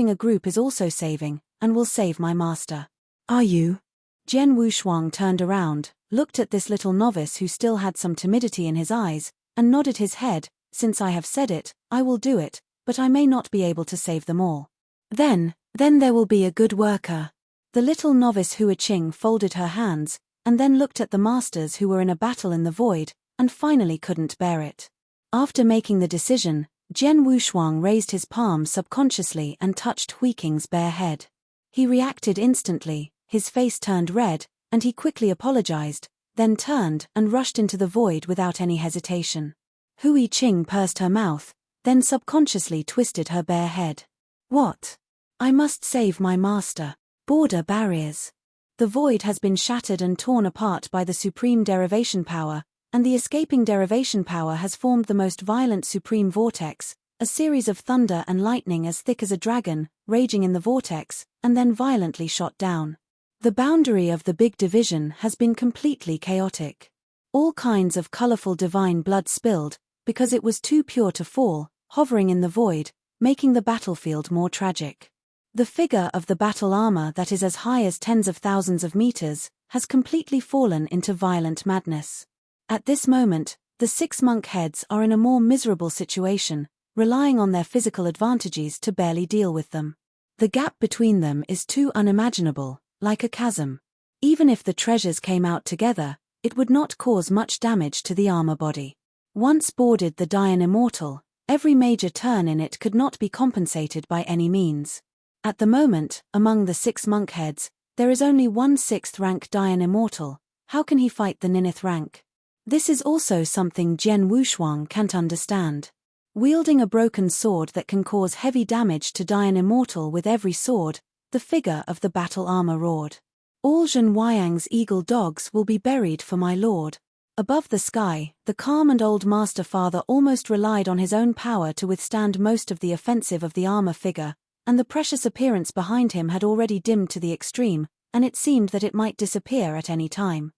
[SPEAKER 1] a group is also saving, and will save my master. Are you?" Jian Wushuang turned around, looked at this little novice who still had some timidity in his eyes, and nodded his head. "Since I have said it, I will do it, but I may not be able to save them all. Then there will be a good worker." The little novice Hua Qing folded her hands, and then looked at the masters who were in a battle in the void, and finally couldn't bear it. After making the decision, Jian Wushuang raised his palm subconsciously and touched Hui Qing's bare head. He reacted instantly, his face turned red, and he quickly apologized, then turned and rushed into the void without any hesitation. Hua Qing pursed her mouth, then subconsciously twisted her bare head. "What? I must save my master. Border barriers. The void has been shattered and torn apart by the supreme derivation power, and the escaping derivation power has formed the most violent supreme vortex, a series of thunder and lightning as thick as a dragon, raging in the vortex, and then violently shot down. The boundary of the big division has been completely chaotic. All kinds of colorful divine blood spilled, because it was too pure to fall, hovering in the void, making the battlefield more tragic. The figure of the battle armor that is as high as tens of thousands of meters has completely fallen into violent madness. At this moment, the 6 monk heads are in a more miserable situation, relying on their physical advantages to barely deal with them. The gap between them is too unimaginable, like a chasm. Even if the treasures came out together, it would not cause much damage to the armor body. Once boarded the Dian Immortal, every major turn in it could not be compensated by any means. At the moment, among the 6 monk heads, there is only one 6th rank Dian Immortal. How can he fight the 9th rank? This is also something Jian Wushuang can't understand. Wielding a broken sword that can cause heavy damage to Dian Immortal with every sword, the figure of the battle armor roared. All Zhen Weiyang's eagle dogs will be buried for my lord. Above the sky, the calm and old master father almost relied on his own power to withstand most of the offensive of the armor figure, and the precious appearance behind him had already dimmed to the extreme, and it seemed that it might disappear at any time.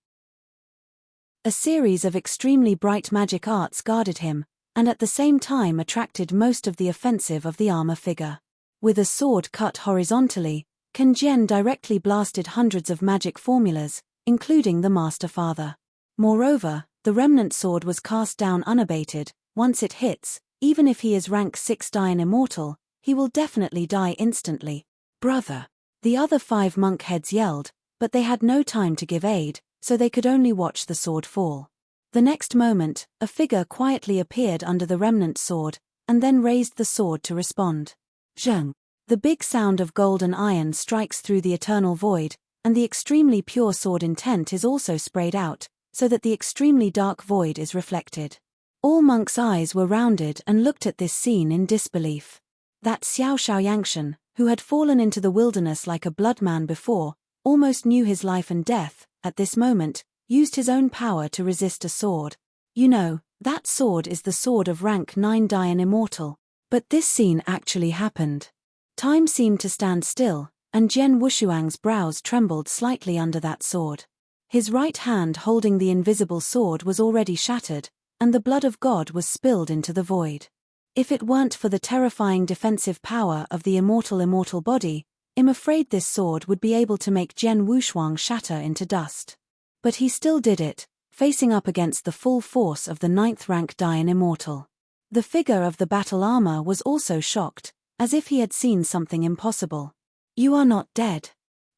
[SPEAKER 1] A series of extremely bright magic arts guarded him, and at the same time attracted most of the offensive of the armor figure. With a sword cut horizontally, Can Jian directly blasted hundreds of magic formulas, including the Master Father. Moreover, the remnant sword was cast down unabated. Once it hits, even if he is rank 6 Dian Immortal, he will definitely die instantly. Brother! The other 5 monk heads yelled, but they had no time to give aid, so they could only watch the sword fall. The next moment, a figure quietly appeared under the remnant sword, and then raised the sword to respond. Zheng! The big sound of golden iron strikes through the eternal void, and the extremely pure sword intent is also sprayed out, so that the extremely dark void is reflected. All monks' eyes were rounded and looked at this scene in disbelief. That Xiao Shaoyangshan, who had fallen into the wilderness like a blood man before, almost knew his life and death, at this moment, used his own power to resist a sword. You know, that sword is the sword of rank 9 Dian Immortal. But this scene actually happened. Time seemed to stand still, and Jian Wushuang's brows trembled slightly under that sword. His right hand holding the invisible sword was already shattered, and the blood of God was spilled into the void. If it weren't for the terrifying defensive power of the immortal body, I'm afraid this sword would be able to make Jian Wushuang shatter into dust. But he still did it, facing up against the full force of the 9th rank Dian Immortal. The figure of the battle armor was also shocked, as if he had seen something impossible. You are not dead.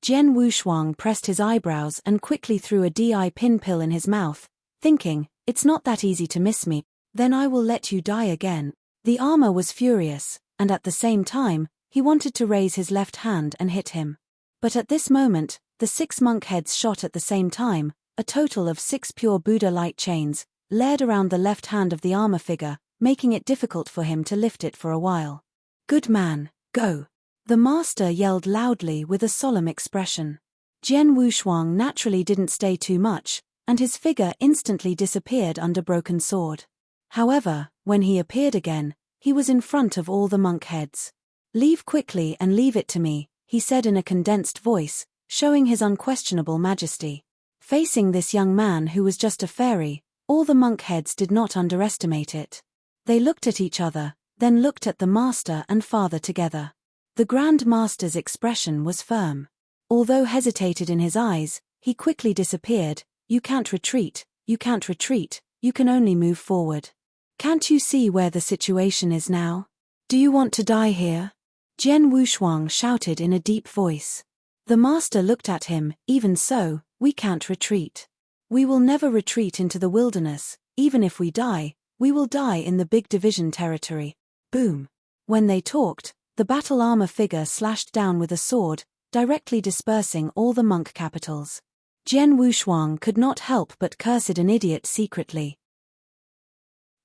[SPEAKER 1] Jian Wushuang pressed his eyebrows and quickly threw a DI pin pill in his mouth, thinking, it's not that easy to miss me, then I will let you die again. The armor was furious, and at the same time, he wanted to raise his left hand and hit him. But at this moment, the 6 monk heads shot at the same time, a total of 6 pure Buddha light chains, layered around the left hand of the armor figure, making it difficult for him to lift it for a while. Good man, go! The master yelled loudly with a solemn expression. Jian Wushuang naturally didn't stay too much, and his figure instantly disappeared under broken sword. However, when he appeared again, he was in front of all the monk heads. Leave quickly and leave it to me, he said in a condensed voice, showing his unquestionable majesty. Facing this young man who was just a fairy, all the monk heads did not underestimate it. They looked at each other, then looked at the master and father together. The Grand Master's expression was firm. Although hesitated in his eyes, he quickly disappeared. You can't retreat, you can't retreat, you can only move forward. Can't you see where the situation is now? Do you want to die here? Jian Wushuang shouted in a deep voice. The master looked at him. Even so, we can't retreat. We will never retreat into the wilderness. Even if we die, we will die in the big division territory. Boom. When they talked, the battle armor figure slashed down with a sword, directly dispersing all the monk capitals. Jian Wushuang could not help but curse an idiot secretly.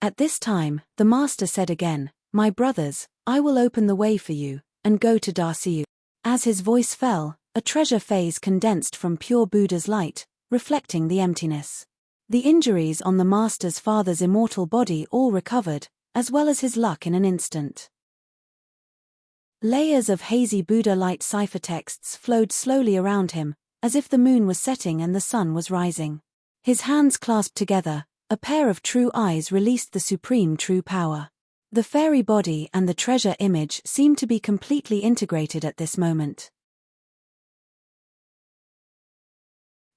[SPEAKER 1] At this time, the master said again, my brothers, I will open the way for you, and go to Darciu. As his voice fell, a treasure phase condensed from pure Buddha's light, reflecting the emptiness. The injuries on the master's father's immortal body all recovered, as well as his luck in an instant. Layers of hazy Buddha light ciphertexts flowed slowly around him, as if the moon was setting and the sun was rising. His hands clasped together, a pair of true eyes released the supreme true power. The fairy body and the treasure image seemed to be completely integrated at this moment.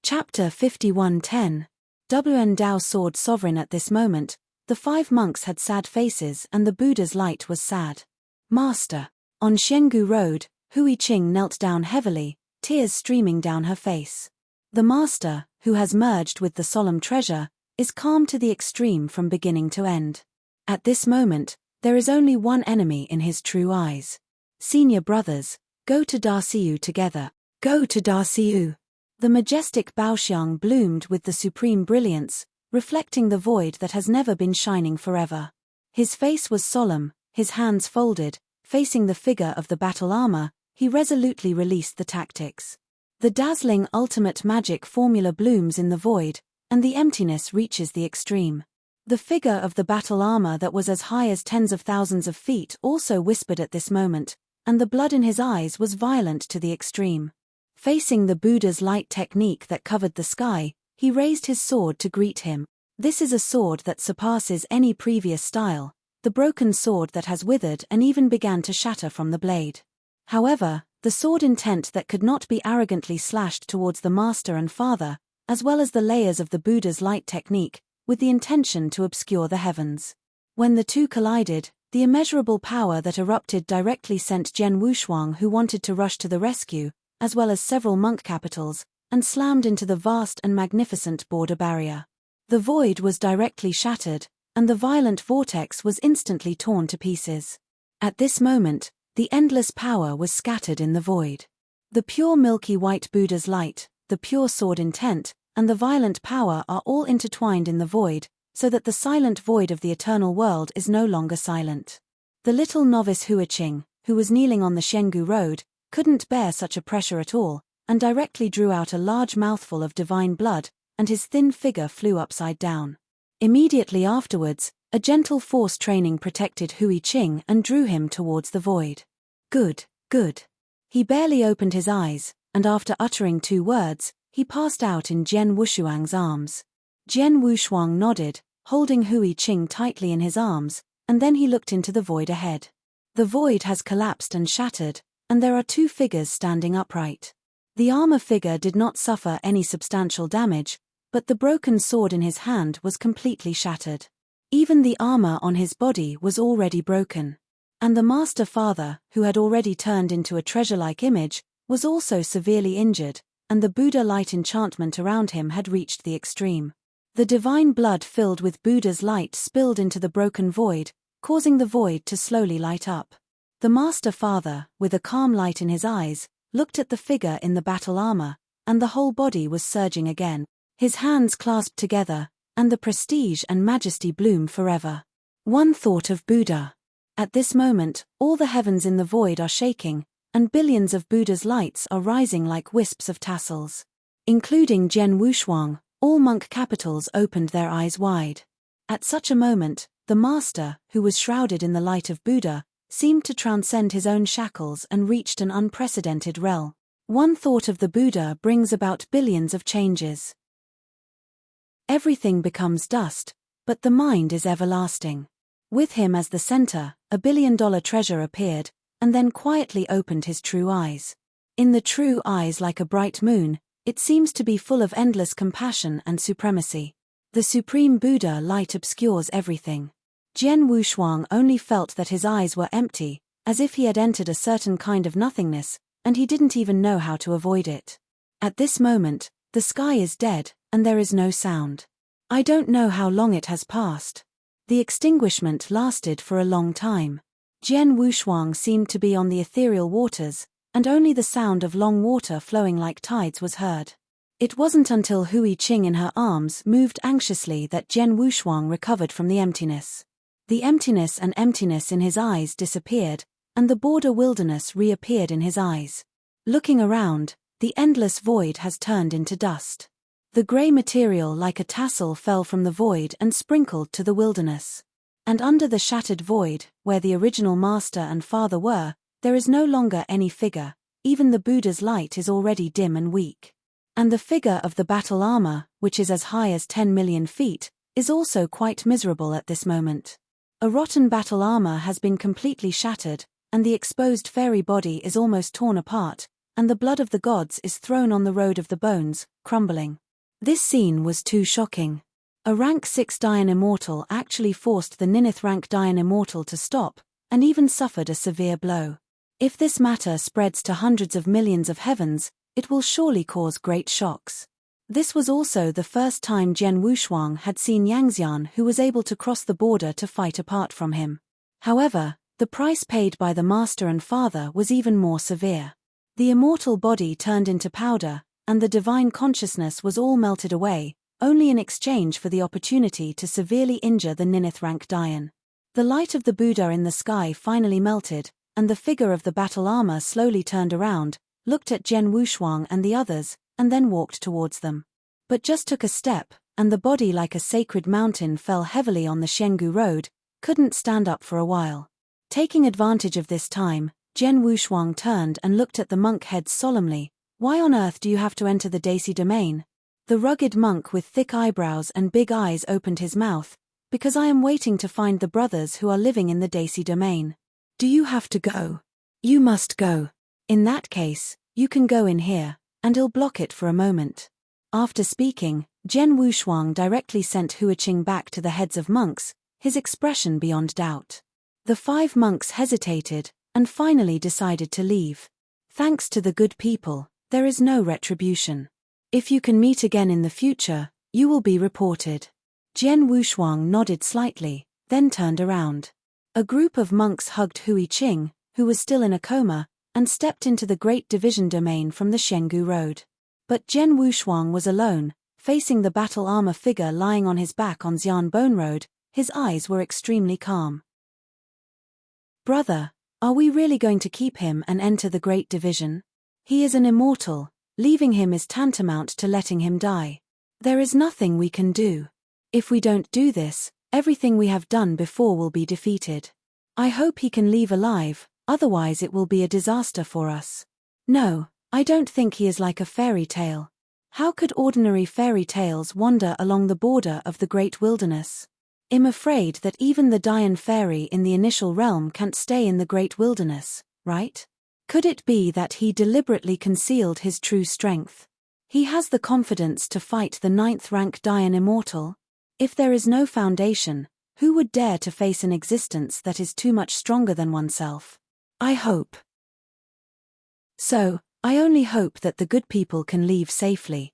[SPEAKER 1] Chapter 51:10. WN Dao Sword Sovereign. At this moment, the 5 monks had sad faces and the Buddha's light was sad. Master. On Xiangu Road, Hui Qing knelt down heavily, tears streaming down her face. The master, who has merged with the solemn treasure, is calm to the extreme from beginning to end. At this moment, there is only one enemy in his true eyes. Senior brothers, go to Darciu together. Go to Darciu. The majestic Baoxiang bloomed with the supreme brilliance, reflecting the void that has never been shining forever. His face was solemn, his hands folded, facing the figure of the battle armor, he resolutely released the tactics. The dazzling ultimate magic formula blooms in the void, and the emptiness reaches the extreme. The figure of the battle armor that was as high as tens of thousands of feet also whispered at this moment, and the blood in his eyes was violent to the extreme. Facing the Buddha's light technique that covered the sky, he raised his sword to greet him. This is a sword that surpasses any previous style, the broken sword that has withered and even began to shatter from the blade. However, the sword intent that could not be arrogantly slashed towards the master and father, as well as the layers of the Buddha's light technique, with the intention to obscure the heavens. When the two collided, the immeasurable power that erupted directly sent Jian Wushuang, who wanted to rush to the rescue, as well as several monk capitals, and slammed into the vast and magnificent border barrier. The void was directly shattered, and the violent vortex was instantly torn to pieces. At this moment, the endless power was scattered in the void. The pure milky white Buddha's light, the pure sword intent, and the violent power are all intertwined in the void, so that the silent void of the eternal world is no longer silent. The little novice Hui Qing, who was kneeling on the Xiangu Road, couldn't bear such a pressure at all, and directly drew out a large mouthful of divine blood, and his thin figure flew upside down. Immediately afterwards, a gentle force training protected Hui Qing and drew him towards the void. Good, good. He barely opened his eyes, and after uttering 2 words, he passed out in Jian Wushuang's arms. Jian Wushuang nodded, holding Hui Qing tightly in his arms, and then he looked into the void ahead. The void has collapsed and shattered, and there are 2 figures standing upright. The armor figure did not suffer any substantial damage, but the broken sword in his hand was completely shattered. Even the armor on his body was already broken. And the master father, who had already turned into a treasure-like image, was also severely injured, and the Buddha light enchantment around him had reached the extreme. The divine blood filled with Buddha's light spilled into the broken void, causing the void to slowly light up. The master father, with a calm light in his eyes, looked at the figure in the battle armor, and the whole body was surging again. His hands clasped together, and the prestige and majesty bloomed forever. One thought of Buddha. At this moment, all the heavens in the void are shaking, and billions of Buddha's lights are rising like wisps of tassels. Including Jian Wushuang, all monk capitals opened their eyes wide. At such a moment, the master, who was shrouded in the light of Buddha, seemed to transcend his own shackles and reached an unprecedented realm. One thought of the Buddha brings about billions of changes. Everything becomes dust, but the mind is everlasting. With him as the center, $1 billion treasure appeared, and then quietly opened his true eyes. In the true eyes, like a bright moon, it seems to be full of endless compassion and supremacy. The supreme Buddha light obscures everything. Jian Wushuang only felt that his eyes were empty, as if he had entered a certain kind of nothingness, and he didn't even know how to avoid it. At this moment, the sky is dead, and there is no sound. I don't know how long it has passed. The extinguishment lasted for a long time. Jian Wushuang seemed to be on the ethereal waters, and only the sound of long water flowing like tides was heard. It wasn't until Hui Qing in her arms moved anxiously that Jian Wushuang recovered from the emptiness. The emptiness in his eyes disappeared, and the border wilderness reappeared in his eyes. Looking around, the endless void has turned into dust. The grey material like a tassel fell from the void and sprinkled to the wilderness. And under the shattered void, where the original master and father were, there is no longer any figure, even the Buddha's light is already dim and weak. And the figure of the battle armor, which is as high as 10 million feet, is also quite miserable at this moment. A rotten battle armor has been completely shattered, and the exposed fairy body is almost torn apart, and the blood of the gods is thrown on the road of the bones, crumbling. This scene was too shocking. A rank 6 Dian Immortal actually forced the Ninth rank Dian Immortal to stop, and even suffered a severe blow. If this matter spreads to hundreds of millions of heavens, it will surely cause great shocks. This was also the first time Jian Wushuang had seen Yangxian, who was able to cross the border to fight apart from him. However, the price paid by the master and father was even more severe. The immortal body turned into powder, and the divine consciousness was all melted away, only in exchange for the opportunity to severely injure the Ninth rank Dian. The light of the Buddha in the sky finally melted, and the figure of the battle armor slowly turned around, looked at Jian Wushuang and the others, and then walked towards them. But just took a step, and the body like a sacred mountain fell heavily on the Shenggu road, couldn't stand up for a while. Taking advantage of this time, Jian Wushuang turned and looked at the monk heads solemnly. Why on earth do you have to enter the Daisy domain? The rugged monk with thick eyebrows and big eyes opened his mouth. Because I am waiting to find the brothers who are living in the Daisy domain. Do you have to go? You must go. In that case, you can go in here, and I'll block it for a moment. After speaking, Jian Wushuang directly sent Huiqing back to the heads of monks, his expression beyond doubt. The 5 monks hesitated, and finally decided to leave. Thanks to the good people, there is no retribution. If you can meet again in the future, you will be reported. Jian Wushuang nodded slightly, then turned around. A group of monks hugged Huiqing, who was still in a coma, and stepped into the Great Division domain from the Shenggu road. But Jian Wushuang was alone, facing the battle armor figure lying on his back on Xian Bone Road. His eyes were extremely calm. Brother, are we really going to keep him and enter the Great Division? He is an immortal, leaving him is tantamount to letting him die. There is nothing we can do. If we don't do this, everything we have done before will be defeated. I hope he can leave alive, otherwise it will be a disaster for us. No, I don't think he is like a fairy tale. How could ordinary fairy tales wander along the border of the great wilderness? I'm afraid that even the Dian fairy in the initial realm can't stay in the great wilderness, right? Could it be that he deliberately concealed his true strength? He has the confidence to fight the 9th rank Dian Immortal? If there is no foundation, who would dare to face an existence that is too much stronger than oneself? I hope. So, I only hope that the good people can leave safely.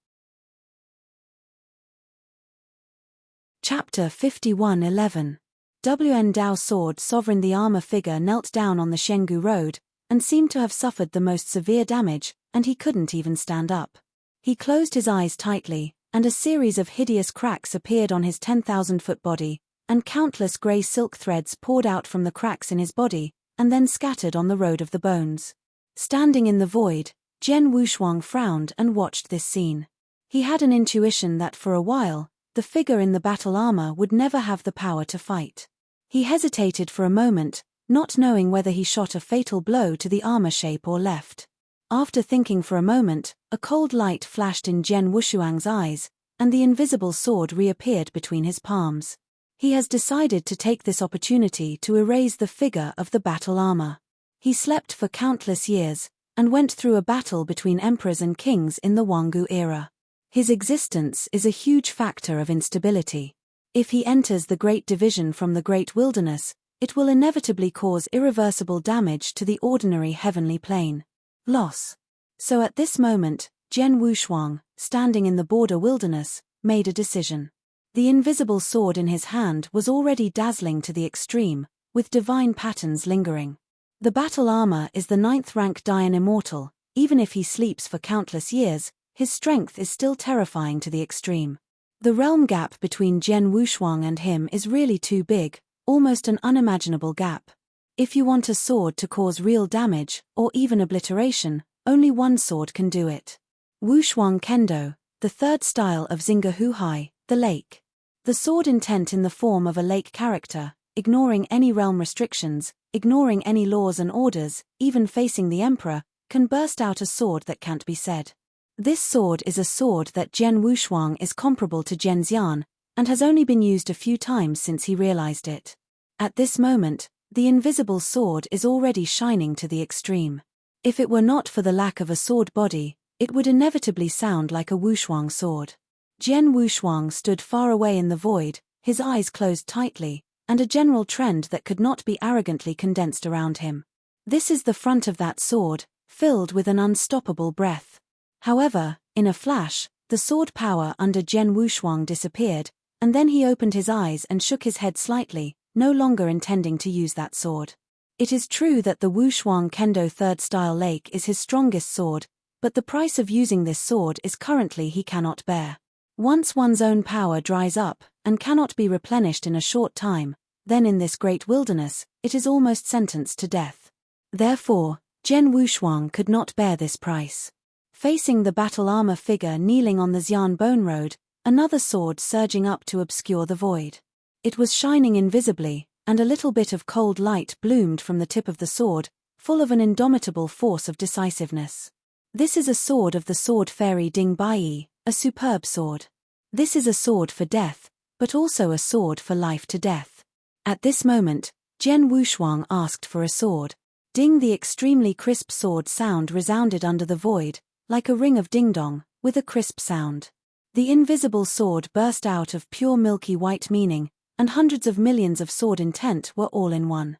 [SPEAKER 1] Chapter 51:11. Wn Dao Sword Sovereign. The armor figure knelt down on the Shenggu road, and seemed to have suffered the most severe damage, and he couldn't even stand up. He closed his eyes tightly, and a series of hideous cracks appeared on his 10,000-foot body, and countless grey silk threads poured out from the cracks in his body, and then scattered on the road of the bones. Standing in the void, Jian Wushuang frowned and watched this scene. He had an intuition that for a while, the figure in the battle armor would never have the power to fight. He hesitated for a moment, not knowing whether he shot a fatal blow to the armor shape or left. After thinking for a moment, a cold light flashed in Jian Wushuang's eyes, and the invisible sword reappeared between his palms. He has decided to take this opportunity to erase the figure of the battle armor. He slept for countless years, and went through a battle between emperors and kings in the Wangu era. His existence is a huge factor of instability. If he enters the Great Division from the Great Wilderness, it will inevitably cause irreversible damage to the ordinary heavenly plane. Loss. So at this moment, Jian Wushuang, standing in the border wilderness, made a decision. The invisible sword in his hand was already dazzling to the extreme, with divine patterns lingering. The battle armor is the 9th rank Dian Immortal. Even if he sleeps for countless years, his strength is still terrifying to the extreme. The realm gap between Jian Wushuang and him is really too big, almost an unimaginable gap. If you want a sword to cause real damage, or even obliteration, only one sword can do it. Wushuang Kendo, the 3rd style of Xingge Huhai, the lake. The sword intent in the form of a lake character, ignoring any realm restrictions, ignoring any laws and orders, even facing the emperor, can burst out a sword that can't be said. This sword is a sword that Jian Wushuang is comparable to Jian Xian, and has only been used a few times since he realized it. At this moment, the invisible sword is already shining to the extreme. If it were not for the lack of a sword body, it would inevitably sound like a Wushuang sword. Jian Wushuang stood far away in the void, his eyes closed tightly, and a general trend that could not be arrogantly condensed around him. This is the front of that sword, filled with an unstoppable breath. However, in a flash, the sword power under Jian Wushuang disappeared, and then he opened his eyes and shook his head slightly, no longer intending to use that sword. It is true that the Wushuang Kendo 3rd style lake is his strongest sword, but the price of using this sword is currently he cannot bear. Once one's own power dries up, and cannot be replenished in a short time, then in this great wilderness, it is almost sentenced to death. Therefore, Jian Wushuang could not bear this price. Facing the battle armor figure kneeling on the Xian Bone Road, another sword surging up to obscure the void. It was shining invisibly, and a little bit of cold light bloomed from the tip of the sword, full of an indomitable force of decisiveness. This is a sword of the sword fairy Ding Baiyi, a superb sword. This is a sword for death, but also a sword for life to death. At this moment, Jian Wushuang asked for a sword. Ding, the extremely crisp sword sound resounded under the void, like a ring of ding-dong, with a crisp sound. The invisible sword burst out of pure milky white meaning, and hundreds of millions of sword intent were all in one.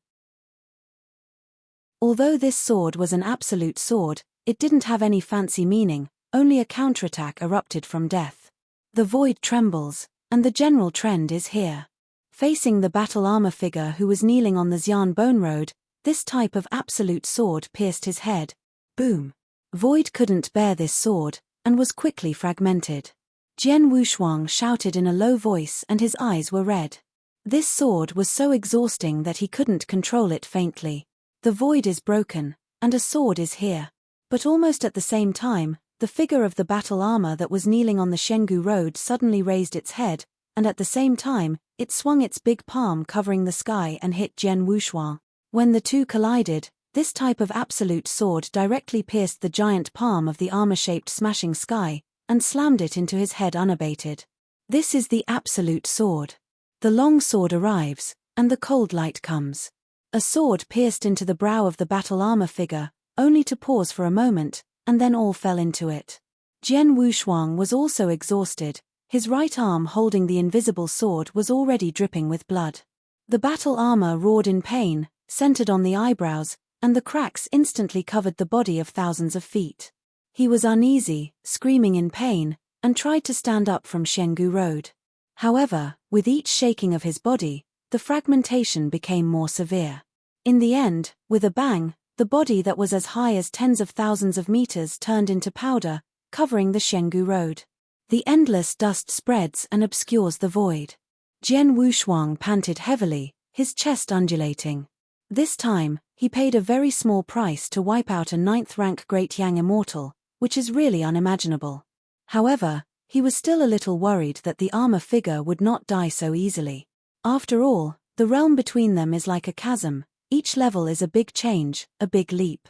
[SPEAKER 1] Although this sword was an absolute sword, it didn't have any fancy meaning, only a counterattack erupted from death. The void trembles, and the general trend is here. Facing the battle armor figure who was kneeling on the Xian Bone Road, this type of absolute sword pierced his head. Boom! Void couldn't bear this sword, and was quickly fragmented. Jian Wushuang shouted in a low voice and his eyes were red. This sword was so exhausting that he couldn't control it faintly. The void is broken, and a sword is here. But almost at the same time, the figure of the battle armor that was kneeling on the Shenggu Road suddenly raised its head, and at the same time, it swung its big palm covering the sky and hit Jian Wushuang. When the two collided, this type of absolute sword directly pierced the giant palm of the armor-shaped smashing sky, and slammed it into his head unabated. This is the absolute sword. The long sword arrives, and the cold light comes. A sword pierced into the brow of the battle armor figure, only to pause for a moment, and then all fell into it. Jian Wushuang was also exhausted, his right arm holding the invisible sword was already dripping with blood. The battle armor roared in pain, centered on the eyebrows, and the cracks instantly covered the body of thousands of feet. He was uneasy, screaming in pain, and tried to stand up from Shenggu Road. However, with each shaking of his body, the fragmentation became more severe. In the end, with a bang, the body that was as high as tens of thousands of meters turned into powder, covering the Shenggu Road. The endless dust spreads and obscures the void. Jian Wushuang panted heavily, his chest undulating. This time, he paid a very small price to wipe out a 9th-rank Great Yang Immortal, which is really unimaginable. However, he was still a little worried that the armor figure would not die so easily. After all, the realm between them is like a chasm, each level is a big change, a big leap.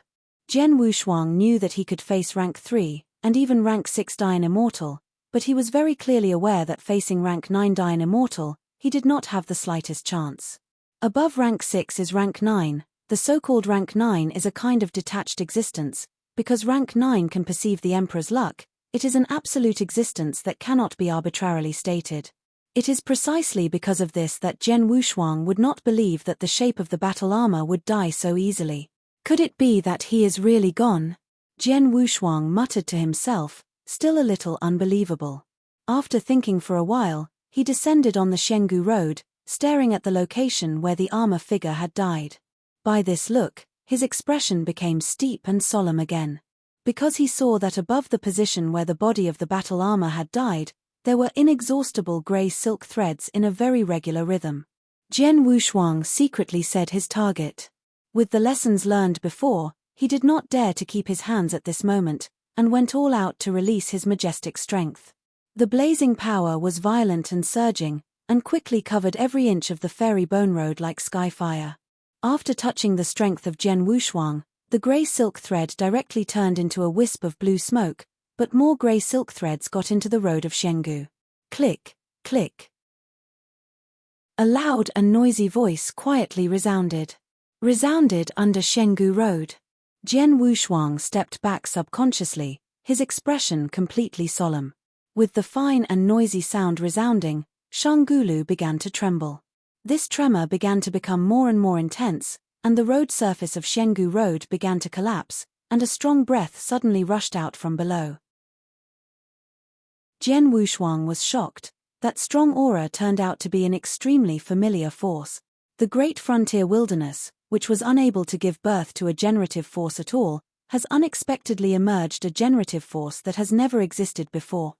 [SPEAKER 1] Jian Wushuang knew that he could face rank 3, and even rank 6 Dayan Immortal, but he was very clearly aware that facing rank 9 Dayan Immortal, he did not have the slightest chance. Above rank 6 is rank 9, the so-called rank 9 is a kind of detached existence, because rank 9 can perceive the Emperor's luck, it is an absolute existence that cannot be arbitrarily stated. It is precisely because of this that Jian Wushuang would not believe that the shape of the battle armor would die so easily. Could it be that he is really gone? Jian Wushuang muttered to himself, still a little unbelievable. After thinking for a while, he descended on the Shenggu Road, staring at the location where the armor figure had died. By this look, his expression became steep and solemn again. Because he saw that above the position where the body of the battle armor had died, there were inexhaustible grey silk threads in a very regular rhythm. Jian Wushuang secretly said his target. With the lessons learned before, he did not dare to keep his hands at this moment, and went all out to release his majestic strength. The blazing power was violent and surging, and quickly covered every inch of the fairy bone road like sky fire. After touching the strength of Jian Wushuang, the grey silk thread directly turned into a wisp of blue smoke, but more grey silk threads got into the road of Shengu. Click, click. A loud and noisy voice quietly resounded under Shengu Road. Jian Wushuang stepped back subconsciously, his expression completely solemn. With the fine and noisy sound resounding, Shangulu began to tremble. This tremor began to become more and more intense, and the road surface of Shengu Road began to collapse, and a strong breath suddenly rushed out from below. Jian Wushuang was shocked. That strong aura turned out to be an extremely familiar force. The great frontier wilderness, which was unable to give birth to a generative force at all, has unexpectedly emerged a generative force that has never existed before.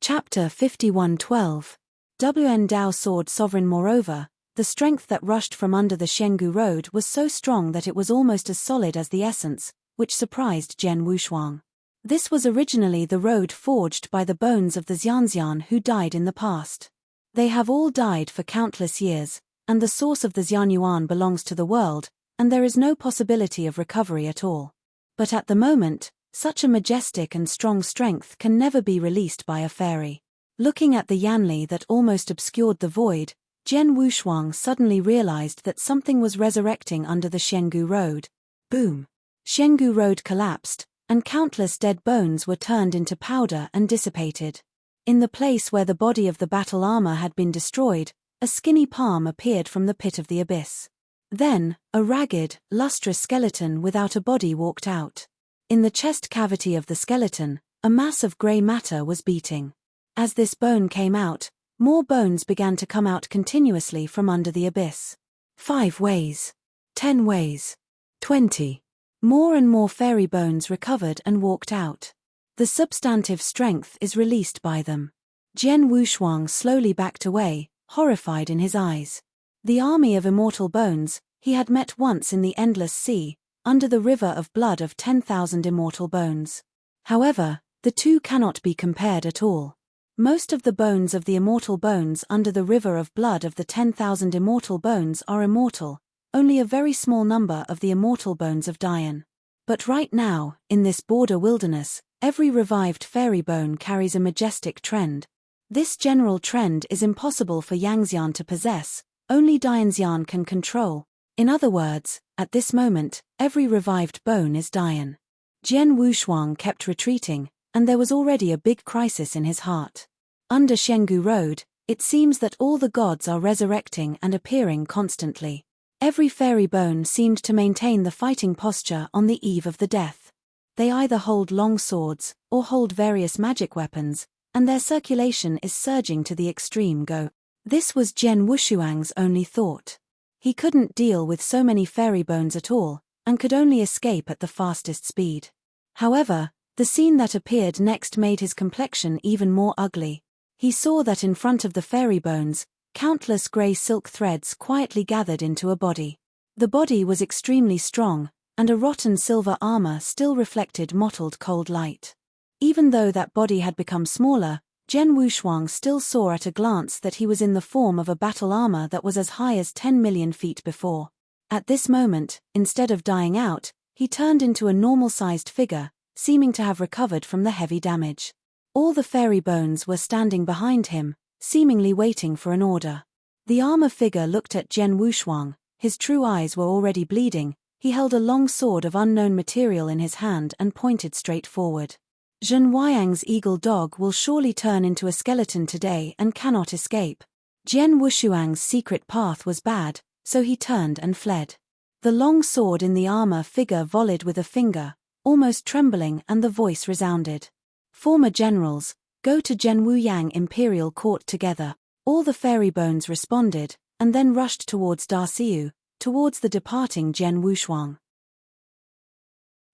[SPEAKER 1] Chapter 51:12. WN Dao Sword Sovereign. Moreover, the strength that rushed from under the Shengu Road was so strong that it was almost as solid as the essence, which surprised Jian Wushuang. This was originally the road forged by the bones of the Xianxian who died in the past. They have all died for countless years, and the source of the Xianyuan belongs to the world, and there is no possibility of recovery at all. But at the moment, such a majestic and strong strength can never be released by a fairy. Looking at the Yanli that almost obscured the void, Jian Wushuang suddenly realized that something was resurrecting under the Shengu Road. Boom! Shengu Road collapsed, and countless dead bones were turned into powder and dissipated. In the place where the body of the battle armor had been destroyed, a skinny palm appeared from the pit of the abyss. Then, a ragged, lustrous skeleton without a body walked out. In the chest cavity of the skeleton, a mass of grey matter was beating. As this bone came out, more bones began to come out continuously from under the abyss. 5 ways. 10 ways. 20. More and more fairy bones recovered and walked out. The substantive strength is released by them. Jian Wushuang slowly backed away, horrified in his eyes. The army of immortal bones, he had met once in the endless sea, under the river of blood of 10,000 immortal bones. However, the two cannot be compared at all. Most of the bones of the immortal bones under the river of blood of the 10,000 immortal bones are immortal. Only a very small number of the immortal bones of Dian. But right now, in this border wilderness, every revived fairy bone carries a majestic trend. This general trend is impossible for Yangxian to possess, only Dianxian can control. In other words, at this moment, every revived bone is Dian. Jian Wushuang kept retreating, and there was already a big crisis in his heart. Under Shengu Road, it seems that all the gods are resurrecting and appearing constantly. Every fairy bone seemed to maintain the fighting posture on the eve of the death. They either hold long swords, or hold various magic weapons, and their circulation is surging to the extreme go. This was Jian Wushuang's only thought. He couldn't deal with so many fairy bones at all, and could only escape at the fastest speed. However, the scene that appeared next made his complexion even more ugly. He saw that in front of the fairy bones, countless grey silk threads quietly gathered into a body. The body was extremely strong, and a rotten silver armor still reflected mottled cold light. Even though that body had become smaller, Jian Wushuang still saw at a glance that he was in the form of a battle armor that was as high as 10 million feet before. At this moment, instead of dying out, he turned into a normal-sized figure, seeming to have recovered from the heavy damage. All the fairy bones were standing behind him, seemingly waiting for an order. The armor figure looked at Jian Wushuang, his true eyes were already bleeding, he held a long sword of unknown material in his hand and pointed straight forward. Zhen Huayang's eagle dog will surely turn into a skeleton today and cannot escape. Jian Wushuang's secret path was bad, so he turned and fled. The long sword in the armor figure volleyed with a finger, almost trembling, and the voice resounded. Former generals, go to Zhenwuyang Imperial Court together. All the fairy bones responded, and then rushed towards Darciu, towards the departing Jian Wushuang.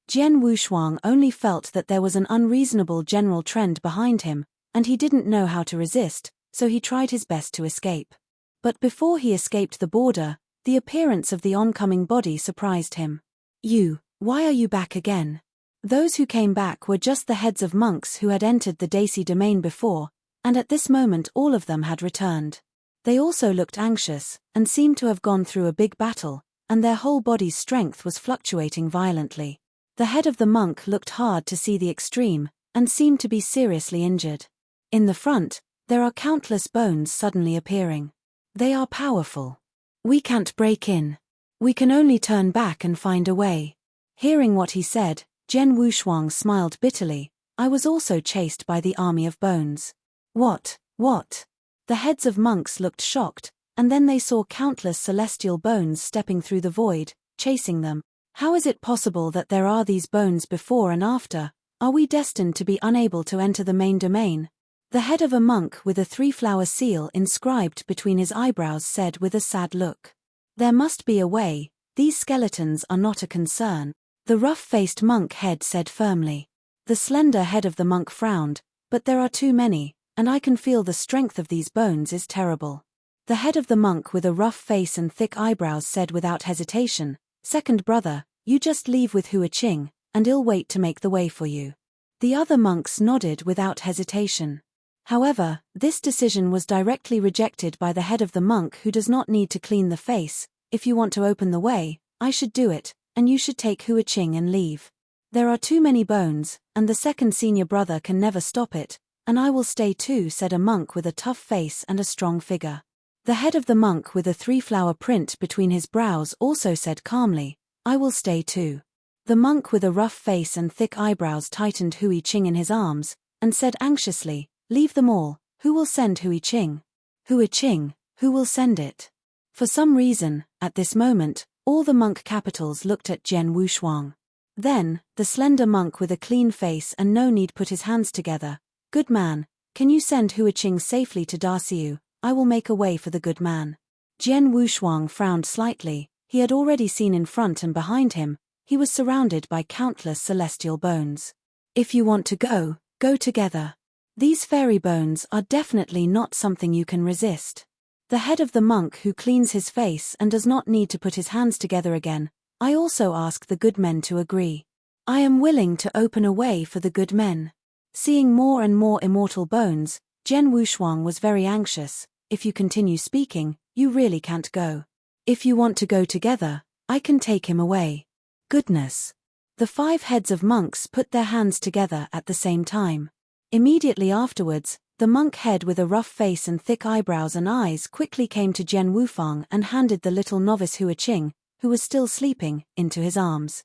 [SPEAKER 1] Jian Wushuang only felt that there was an unreasonable general trend behind him, and he didn't know how to resist, so he tried his best to escape. But before he escaped the border, the appearance of the oncoming body surprised him. Why are you back again? Those who came back were just the heads of monks who had entered the Daci domain before, and at this moment all of them had returned. They also looked anxious, and seemed to have gone through a big battle, and their whole body's strength was fluctuating violently. The head of the monk looked hard to see the extreme, and seemed to be seriously injured. In the front, there are countless bones suddenly appearing. They are powerful. We can't break in. We can only turn back and find a way. Hearing what he said, Jian Wushuang smiled bitterly. I was also chased by the army of bones. What? The heads of monks looked shocked, and then they saw countless celestial bones stepping through the void, chasing them. How is it possible that there are these bones before and after? Are we destined to be unable to enter the main domain? The head of a monk with a 3-flower seal inscribed between his eyebrows said with a sad look. There must be a way, these skeletons are not a concern. The rough-faced monk head said firmly. The slender head of the monk frowned, but there are too many, and I can feel the strength of these bones is terrible. The head of the monk with a rough face and thick eyebrows said without hesitation, Second brother, you just leave with Hua Qing, and I'll wait to make the way for you. The other monks nodded without hesitation. However, this decision was directly rejected by the head of the monk who does not need to clean the face. If you want to open the way, I should do it, and you should take Hua Qing and leave. There are too many bones, and the second senior brother can never stop it, and I will stay too, said a monk with a tough face and a strong figure. The head of the monk with a 3-flower print between his brows also said calmly, I will stay too. The monk with a rough face and thick eyebrows tightened Hua Qing in his arms, and said anxiously, leave them all. Who will send Hua Qing? Hua Qing, who will send it? For some reason, at this moment, all the monk capitals looked at Jian Wushuang. Then, the slender monk with a clean face and no need put his hands together. Good man, can you send Hua Qing safely to Darciu? I will make a way for the good man. Jian Wushuang frowned slightly. He had already seen in front and behind him. He was surrounded by countless celestial bones. If you want to go, go together. These fairy bones are definitely not something you can resist. The head of the monk who cleans his face and does not need to put his hands together again. I also ask the good men to agree. I am willing to open a way for the good men. Seeing more and more immortal bones, Jian Wushuang was very anxious. If you continue speaking, you really can't go. If you want to go together, I can take him away. Goodness. The 5 heads of monks put their hands together at the same time. Immediately afterwards, the monk head with a rough face and thick eyebrows and eyes quickly came to Jian Wufang and handed the little novice Hua Qing, who was still sleeping, into his arms.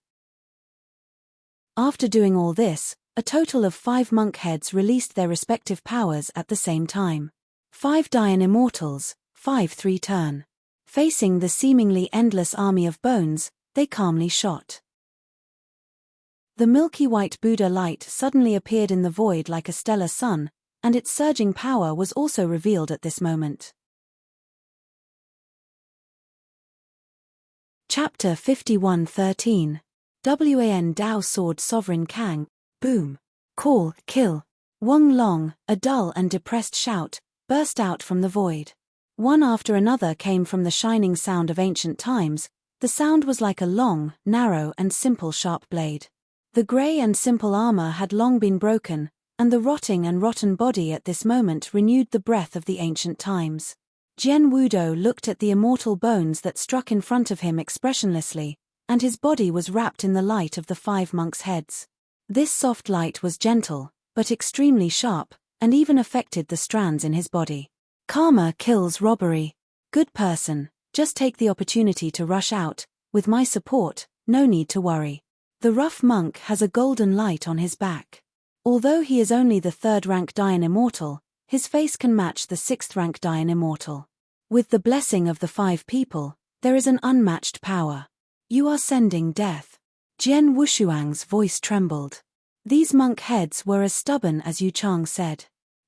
[SPEAKER 1] After doing all this, a total of 5 monk heads released their respective powers at the same time. 5 Dian Immortals, 5-3 turn. Facing the seemingly endless army of bones, they calmly shot. The milky white Buddha light suddenly appeared in the void like a stellar sun, and its surging power was also revealed at this moment. Chapter 51:13. Wan Dao Sword Sovereign Kang, boom, call, kill. Wong Long, a dull and depressed shout, burst out from the void. One after another came from the shining sound of ancient times. The sound was like a long, narrow and simple sharp blade. The grey and simple armor had long been broken, and the rotting and rotten body at this moment renewed the breath of the ancient times. Jian Wudo looked at the immortal bones that struck in front of him expressionlessly, and his body was wrapped in the light of the 5 monks' heads. This soft light was gentle, but extremely sharp, and even affected the strands in his body. Karma kills robbery. Good person, just take the opportunity to rush out. With my support, no need to worry. The rough monk has a golden light on his back. Although he is only the 3rd-rank Dian Immortal, his face can match the 6th-rank Dian Immortal. With the blessing of the 5 people, there is an unmatched power. You are sending death. Jian Wushuang's voice trembled. These monk heads were as stubborn as Yu Chang said.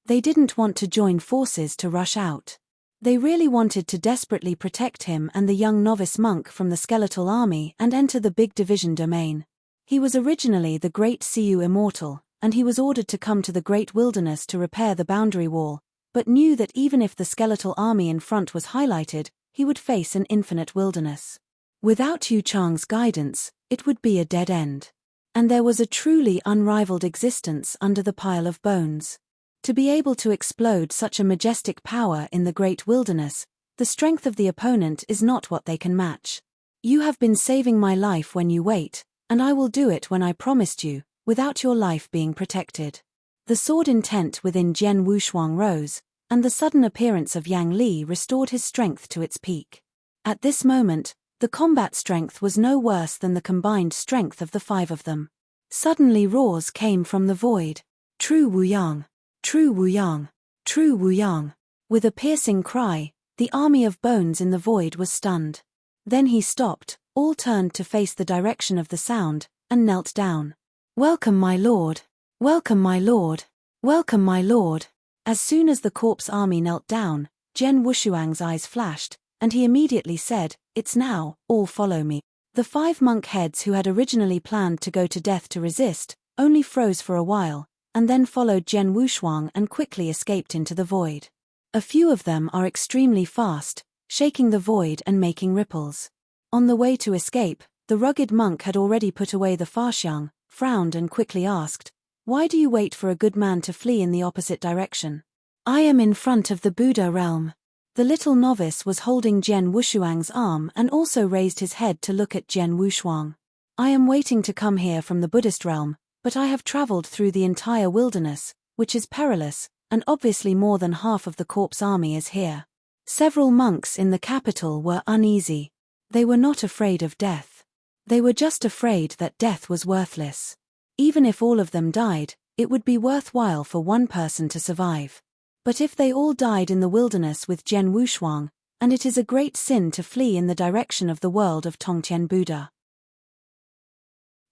[SPEAKER 1] They didn't want to join forces to rush out. They really wanted to desperately protect him and the young novice monk from the skeletal army and enter the big division domain. He was originally the great Siu Immortal, and he was ordered to come to the great wilderness to repair the boundary wall, but knew that even if the skeletal army in front was highlighted, he would face an infinite wilderness. Without Yu Chang's guidance, it would be a dead end. And there was a truly unrivaled existence under the pile of bones. To be able to explode such a majestic power in the great wilderness, the strength of the opponent is not what they can match. You have been saving my life when you wait, And I will do it when I promised you, without your life being protected. The sword intent within Jian Wushuang rose, and the sudden appearance of Yang Li restored his strength to its peak. At this moment, the combat strength was no worse than the combined strength of the five of them. Suddenly roars came from the void. True Wu Yang! True Wu Yang! True Wu Yang! With a piercing cry, the army of bones in the void was stunned. Then he stopped, all turned to face the direction of the sound, and knelt down. Welcome my lord! Welcome my lord! Welcome my lord! As soon as the corpse army knelt down, Jian Wushuang's eyes flashed, and he immediately said, "It's now, all follow me." The 5 monk heads who had originally planned to go to death to resist, only froze for a while, and then followed Jian Wushuang and quickly escaped into the void. A few of them are extremely fast, shaking the void and making ripples. On the way to escape, the rugged monk had already put away the faxiang, frowned and quickly asked, "Why do you wait for a good man to flee in the opposite direction?" "I am in front of the Buddha realm." The little novice was holding Jian Wushuang's arm and also raised his head to look at Jian Wushuang. "I am waiting to come here from the Buddhist realm, but I have traveled through the entire wilderness, which is perilous, and obviously more than half of the corpse army is here." Several monks in the capital were uneasy. They were not afraid of death. They were just afraid that death was worthless. Even if all of them died, it would be worthwhile for one person to survive. But if they all died in the wilderness with Jian Wushuang, and it is a great sin to flee in the direction of the world of Tongtian Buddha.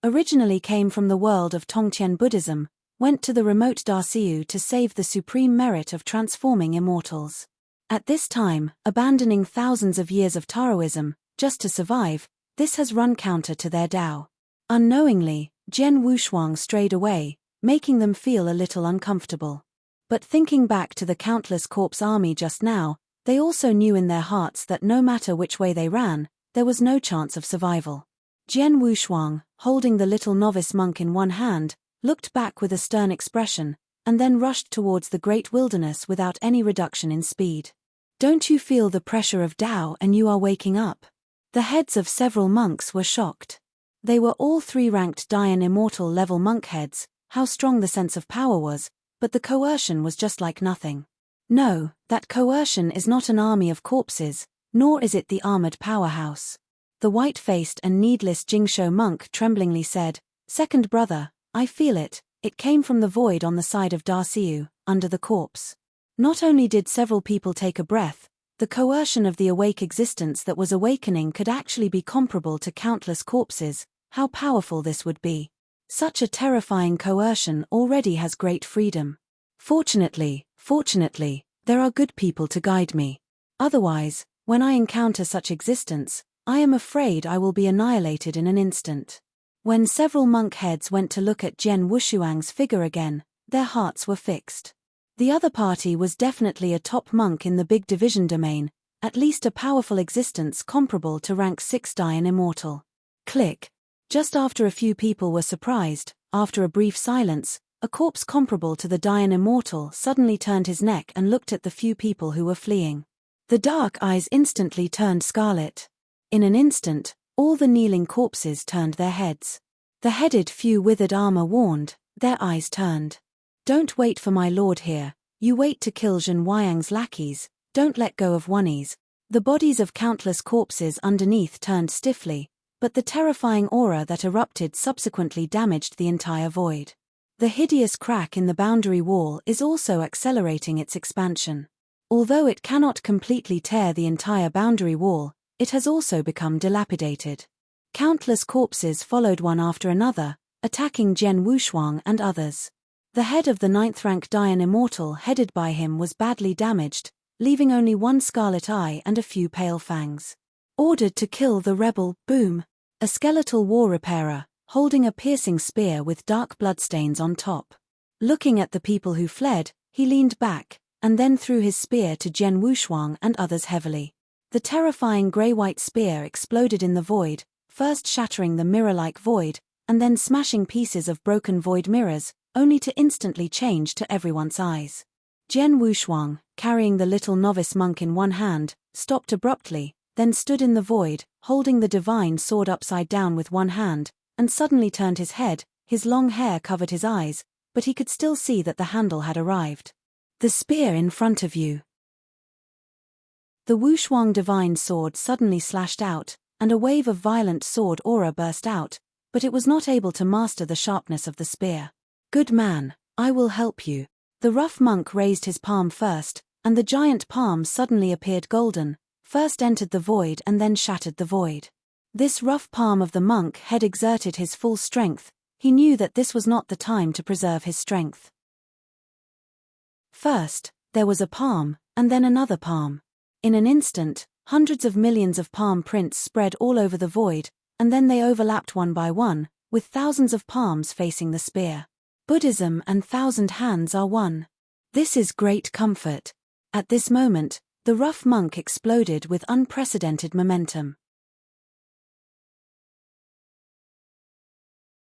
[SPEAKER 1] Originally came from the world of Tongtian Buddhism, went to the remote Darciu to save the supreme merit of transforming immortals. At this time, abandoning thousands of years of Taoism, just to survive, this has run counter to their Tao. Unknowingly, Jian Wushuang strayed away, making them feel a little uncomfortable. But thinking back to the countless corpse army just now, they also knew in their hearts that no matter which way they ran, there was no chance of survival. Jian Wushuang, holding the little novice monk in one hand, looked back with a stern expression, and then rushed towards the great wilderness without any reduction in speed. "Don't you feel the pressure of Tao and you are waking up?" The heads of several monks were shocked. They were all 3 ranked Dayan immortal level monk heads. How strong the sense of power was, but the coercion was just like nothing. No, that coercion is not an army of corpses, nor is it the armored powerhouse. The white-faced and needless Jingshou monk tremblingly said, "Second brother, I feel it, it came from the void on the side of Darciu, under the corpse." Not only did several people take a breath, the coercion of the awake existence that was awakening could actually be comparable to countless corpses. How powerful this would be. Such a terrifying coercion already has great freedom. Fortunately, there are good people to guide me. Otherwise, when I encounter such existence, I am afraid I will be annihilated in an instant. When several monk heads went to look at Jian Wushuang's figure again, their hearts were fixed. The other party was definitely a top monk in the big division domain, at least a powerful existence comparable to rank 6 Dayan immortal. Click. Just after a few people were surprised, after a brief silence, a corpse comparable to the Dayan immortal suddenly turned his neck and looked at the few people who were fleeing. The dark eyes instantly turned scarlet. In an instant, all the kneeling corpses turned their heads. The headed few withered armor warned, their eyes turned. "Don't wait for my lord here, you wait to kill Zhen Wuyang's lackeys, don't let go of One's." The bodies of countless corpses underneath turned stiffly, but the terrifying aura that erupted subsequently damaged the entire void. The hideous crack in the boundary wall is also accelerating its expansion. Although it cannot completely tear the entire boundary wall, it has also become dilapidated. Countless corpses followed one after another, attacking Jian Wushuang and others. The head of the 9th rank Dayan immortal headed by him was badly damaged, leaving only one scarlet eye and a few pale fangs. Ordered to kill the rebel, boom! A skeletal war repairer, holding a piercing spear with dark bloodstains on top. Looking at the people who fled, he leaned back, and then threw his spear to Jian Wushuang and others heavily. The terrifying grey-white spear exploded in the void, first shattering the mirror-like void, and then smashing pieces of broken void mirrors, only to instantly change to everyone's eyes. Jian Wushuang, carrying the little novice monk in one hand, stopped abruptly, then stood in the void, holding the divine sword upside down with one hand, and suddenly turned his head. His long hair covered his eyes, but he could still see that the handle had arrived. The spear in front of you. The Wushuang divine sword suddenly slashed out, and a wave of violent sword aura burst out, but it was not able to master the sharpness of the spear. Good man, I will help you. The rough monk raised his palm first, and the giant palm suddenly appeared golden, first entered the void and then shattered the void. This rough palm of the monk had exerted his full strength. He knew that this was not the time to preserve his strength. First, there was a palm, and then another palm. In an instant, hundreds of millions of palm prints spread all over the void, and then they overlapped one by one, with thousands of palms facing the spear. Buddhism and 1,000 hands are one. This is great comfort. At this moment, the rough monk exploded with unprecedented momentum.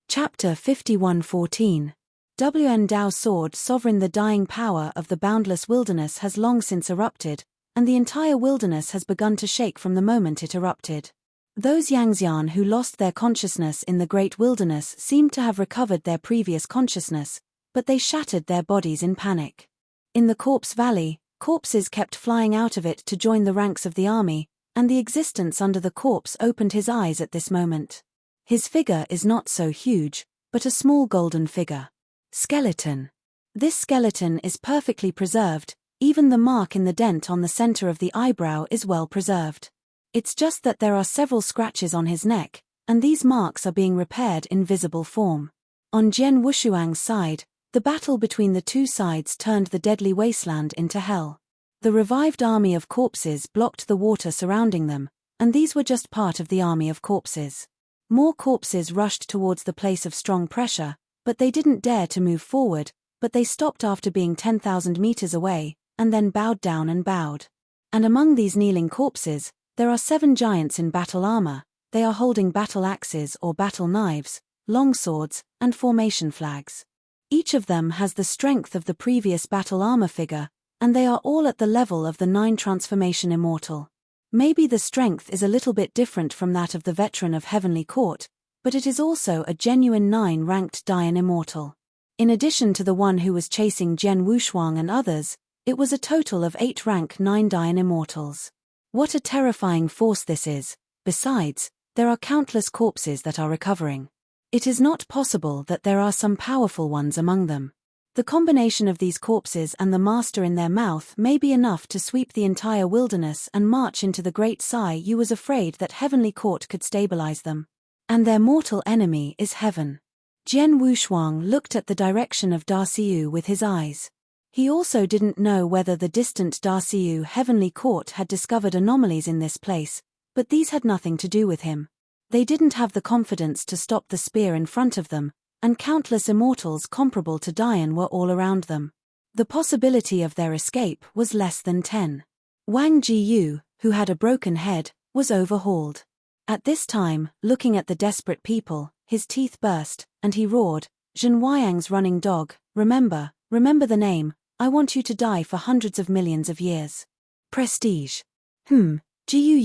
[SPEAKER 1] Chapter 51:14. WN Dao Sword Sovereign. The dying power of the boundless wilderness has long since erupted, and the entire wilderness has begun to shake from the moment it erupted. Those Yangxian who lost their consciousness in the great wilderness seemed to have recovered their previous consciousness, but they shattered their bodies in panic. In the corpse valley, corpses kept flying out of it to join the ranks of the army, and the existence under the corpse opened his eyes at this moment. His figure is not so huge, but a small golden figure. Skeleton. This skeleton is perfectly preserved, even the mark in the dent on the center of the eyebrow is well preserved. It's just that there are several scratches on his neck, and these marks are being repaired in visible form. On Jian Wushuang's side, the battle between the two sides turned the deadly wasteland into hell. The revived army of corpses blocked the water surrounding them, and these were just part of the army of corpses. More corpses rushed towards the place of strong pressure, but they didn't dare to move forward, but they stopped after being 10,000 meters away, and then bowed down and bowed. And among these kneeling corpses, there are 7 giants in battle armor. They are holding battle axes or battle knives, long swords, and formation flags. Each of them has the strength of the previous battle armor figure, and they are all at the level of the 9 transformation immortal. Maybe the strength is a little bit different from that of the veteran of Heavenly Court, but it is also a genuine 9-ranked Dayan immortal. In addition to the one who was chasing Jian Wushuang and others, it was a total of 8 rank 9 Dayan immortals. What a terrifying force this is. Besides, there are countless corpses that are recovering. It is not possible that there are some powerful ones among them. The combination of these corpses and the master in their mouth may be enough to sweep the entire wilderness and march into the great Sai. You was afraid that Heavenly Court could stabilize them. And their mortal enemy is heaven. Jian Wushuang looked at the direction of Darciu with his eyes. He also didn't know whether the distant Darciu Heavenly Court had discovered anomalies in this place, but these had nothing to do with him. They didn't have the confidence to stop the spear in front of them, and countless immortals comparable to Dayan were all around them. The possibility of their escape was less than 10. Wang Jiyu, who had a broken head, was overhauled. At this time, looking at the desperate people, his teeth burst, and he roared, "Zhen Huayang's running dog, remember the name, I want you to die for hundreds of millions of years." Prestige. Jiyu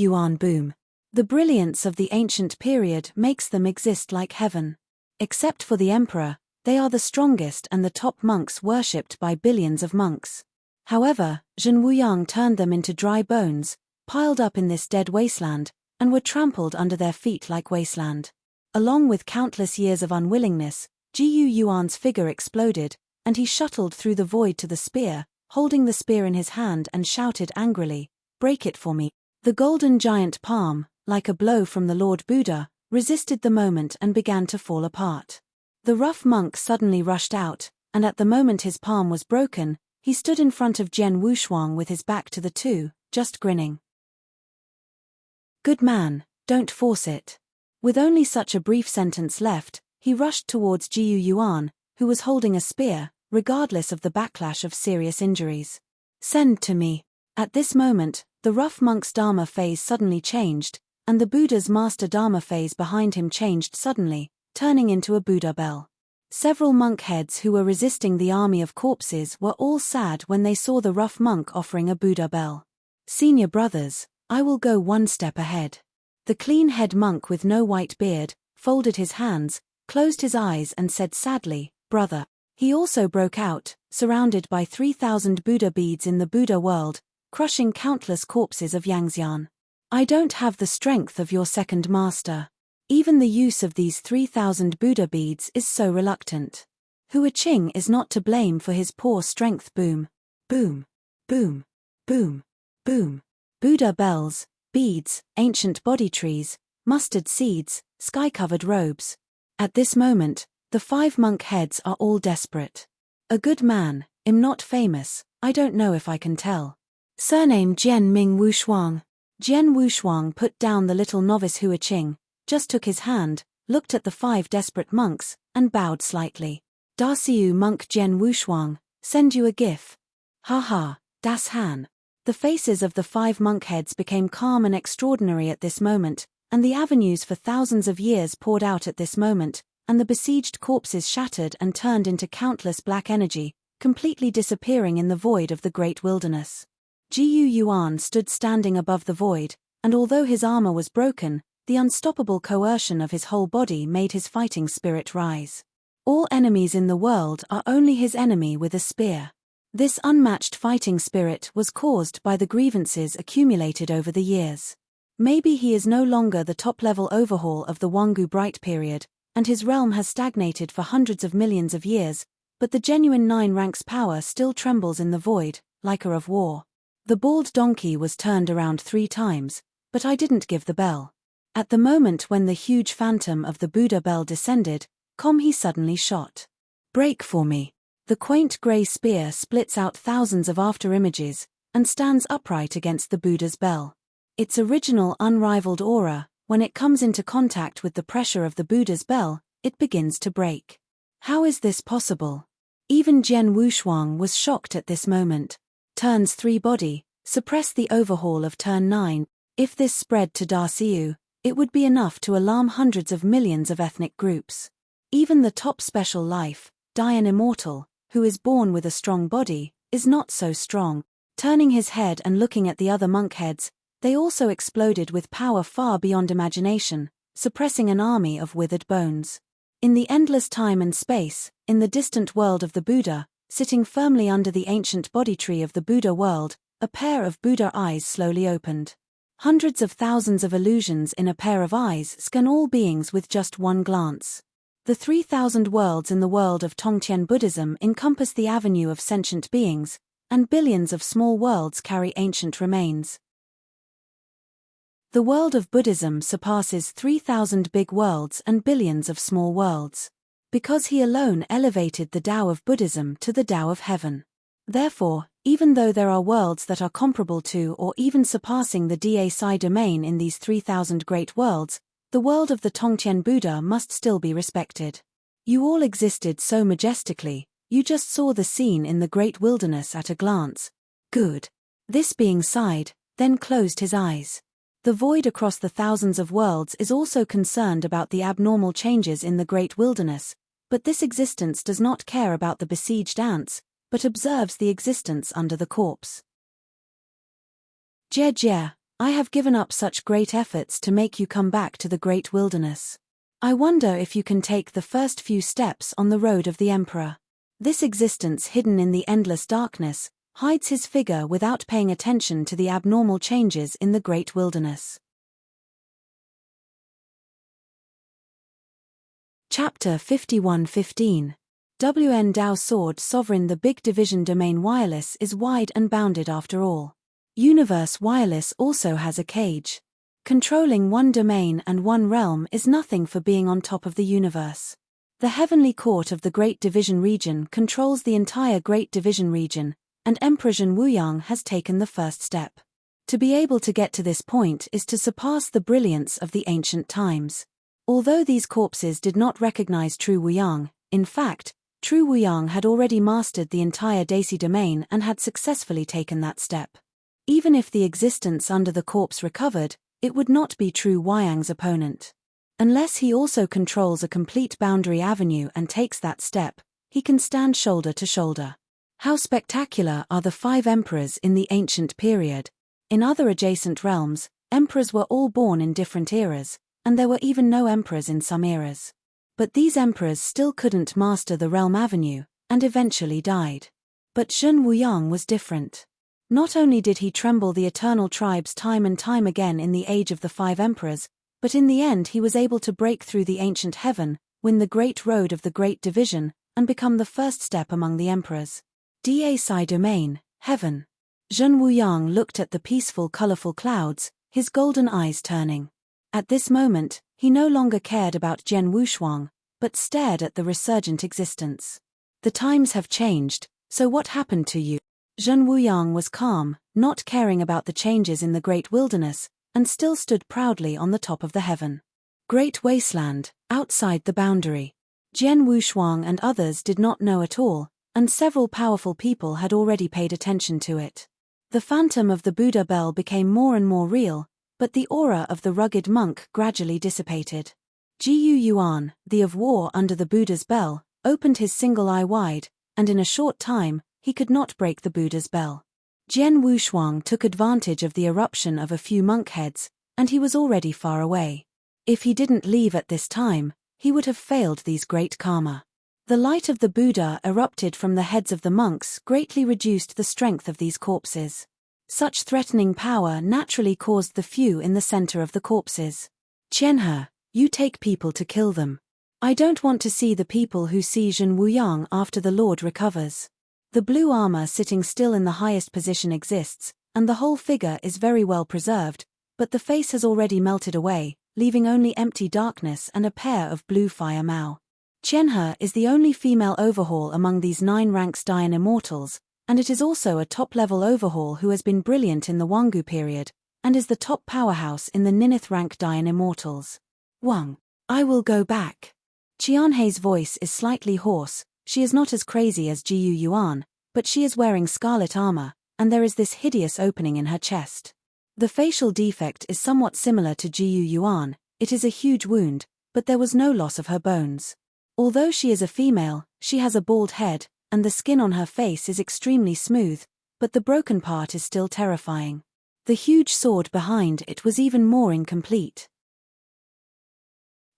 [SPEAKER 1] Yuan boom. The brilliance of the ancient period makes them exist like heaven. Except for the emperor, they are the strongest and the top monks worshipped by billions of monks. However, Zhen Wuyang turned them into dry bones, piled up in this dead wasteland, and were trampled under their feet like wasteland. Along with countless years of unwillingness, Jiyu Yuan's figure exploded, and he shuttled through the void to the spear, holding the spear in his hand and shouted angrily, "Break it for me." The golden giant palm, like a blow from the Lord Buddha, resisted the moment and began to fall apart. The rough monk suddenly rushed out, and at the moment his palm was broken, he stood in front of Jian Wushuang with his back to the two, just grinning. "Good man, don't force it." With only such a brief sentence left, he rushed towards Jiyu Yuan, who was holding a spear, regardless of the backlash of serious injuries. "Send to me." At this moment, the rough monk's Dharma phase suddenly changed, and the Buddha's master Dharma phase behind him changed suddenly, turning into a Buddha bell. Several monk heads who were resisting the army of corpses were all sad when they saw the rough monk offering a Buddha bell. "Senior brothers, I will go one step ahead." The clean-head monk with no white beard, folded his hands, closed his eyes and said sadly, "Brother." He also broke out, surrounded by 3,000 Buddha beads in the Buddha world, crushing countless corpses of Yangxian. "I don't have the strength of your second master. Even the use of these 3,000 Buddha beads is so reluctant. Hua Qing is not to blame for his poor strength." Boom. Boom. Boom. Boom. Boom. Buddha bells, beads, ancient body trees, mustard seeds, sky-covered robes. At this moment, the 5 monk heads are all desperate. "A good man, am not famous, I don't know if I can tell. Surname Jian Ming Wushuang." Jian Wushuang put down the little novice Hua Qing, just took his hand, looked at the 5 desperate monks, and bowed slightly. "Darciu monk Jian Wushuang, send you a gif." "Ha ha, das Han." The faces of the 5 monk heads became calm and extraordinary at this moment, and the avenues for thousands of years poured out at this moment, and the besieged corpses shattered and turned into countless black energy, completely disappearing in the void of the great wilderness. Jiu Yuan stood standing above the void, and although his armor was broken, the unstoppable coercion of his whole body made his fighting spirit rise. All enemies in the world are only his enemy with a spear. This unmatched fighting spirit was caused by the grievances accumulated over the years. Maybe he is no longer the top-level overhaul of the Wangu Bright period, and his realm has stagnated for hundreds of millions of years, but the genuine 9 ranks power still trembles in the void, like a of war. The bald donkey was turned around 3 times, but I didn't give the bell. At the moment when the huge phantom of the Buddha bell descended, he suddenly shot. "Break for me." The quaint grey spear splits out thousands of after-images, and stands upright against the Buddha's bell. Its original unrivaled aura, when it comes into contact with the pressure of the Buddha's bell, it begins to break. How is this possible? Even Jian Wushuang was shocked at this moment. Turns 3 body, suppress the overhaul of turn 9, if this spread to Darciu, it would be enough to alarm hundreds of millions of ethnic groups. Even the top special life, Dian Immortal, who is born with a strong body, is not so strong. Turning his head and looking at the other monk heads, they also exploded with power far beyond imagination, suppressing an army of withered bones. In the endless time and space, in the distant world of the Buddha, sitting firmly under the ancient body tree of the Buddha world, a pair of Buddha eyes slowly opened. Hundreds of thousands of illusions in a pair of eyes scan all beings with just one glance. The 3,000 worlds in the world of Tongtian Buddhism encompass the avenue of sentient beings, and billions of small worlds carry ancient remains. The world of Buddhism surpasses 3,000 big worlds and billions of small worlds. Because he alone elevated the Tao of Buddhism to the Tao of heaven. Therefore, even though there are worlds that are comparable to or even surpassing the Da domain in these 3,000 great worlds, the world of the Tongtian Buddha must still be respected. You all existed so majestically, you just saw the scene in the great wilderness at a glance. Good. This being sighed, then closed his eyes. The void across the thousands of worlds is also concerned about the abnormal changes in the great wilderness, but this existence does not care about the besieged ants, but observes the existence under the corpse. Jie, I have given up such great efforts to make you come back to the great wilderness. I wonder if you can take the first few steps on the road of the Emperor. This existence hidden in the endless darkness hides his figure without paying attention to the abnormal changes in the great wilderness. Chapter 51:15. WN Dao Sword Sovereign. The big division domain wireless is wide and bounded after all. Universe wireless also has a cage. Controlling one domain and one realm is nothing for being on top of the universe. The heavenly court of the Great Division region controls the entire Great Division region, and Emperor Zhen Wuyang has taken the first step. To be able to get to this point is to surpass the brilliance of the ancient times. Although these corpses did not recognize true Wuyang, in fact, true Wuyang had already mastered the entire Daisy domain and had successfully taken that step. Even if the existence under the corpse recovered, it would not be true Wuyang's opponent. Unless he also controls a complete boundary avenue and takes that step, he can stand shoulder to shoulder. How spectacular are the 5 emperors in the ancient period. In other adjacent realms, emperors were all born in different eras, and there were even no emperors in some eras. But these emperors still couldn't master the realm avenue, and eventually died. But Zhen Wuyang was different. Not only did he tremble the eternal tribes time and time again in the age of the 5 emperors, but in the end he was able to break through the ancient heaven, win the great road of the Great Division, and become the first step among the emperors. Dasai domain, heaven. Zhen Wuyang looked at the peaceful colorful clouds, his golden eyes turning. At this moment, he no longer cared about Jian Wushuang, but stared at the resurgent existence. The times have changed, so what happened to you? Zhen Wuyang was calm, not caring about the changes in the great wilderness, and still stood proudly on the top of the heaven. Great wasteland, outside the boundary. Jian Wushuang and others did not know at all, and several powerful people had already paid attention to it. The phantom of the Buddha bell became more and more real, but the aura of the rugged monk gradually dissipated. Jiyu Yuan, the of war under the Buddha's bell, opened his single eye wide, and in a short time, he could not break the Buddha's bell. Jian Wushuang took advantage of the eruption of a few monk heads, and he was already far away. If he didn't leave at this time, he would have failed these great karma. The light of the Buddha erupted from the heads of the monks greatly reduced the strength of these corpses. Such threatening power naturally caused the few in the center of the corpses. Qianhe, you take people to kill them. I don't want to see the people who see Zhen Wuyang after the Lord recovers. The blue armor sitting still in the highest position exists, and the whole figure is very well preserved, but the face has already melted away, leaving only empty darkness and a pair of blue fire mouth. Qianhe is the only female overhaul among these 9 ranks Dayan immortals, and it is also a top-level overhaul who has been brilliant in the Wangu period, and is the top powerhouse in the ninth rank Dayan immortals. Wang, I will go back. Qianhe's voice is slightly hoarse. She is not as crazy as Jiyu Yuan, but she is wearing scarlet armor, and there is this hideous opening in her chest. The facial defect is somewhat similar to Jiyu Yuan, it is a huge wound, but there was no loss of her bones. Although she is a female, she has a bald head, and the skin on her face is extremely smooth, but the broken part is still terrifying. The huge sword behind it was even more incomplete.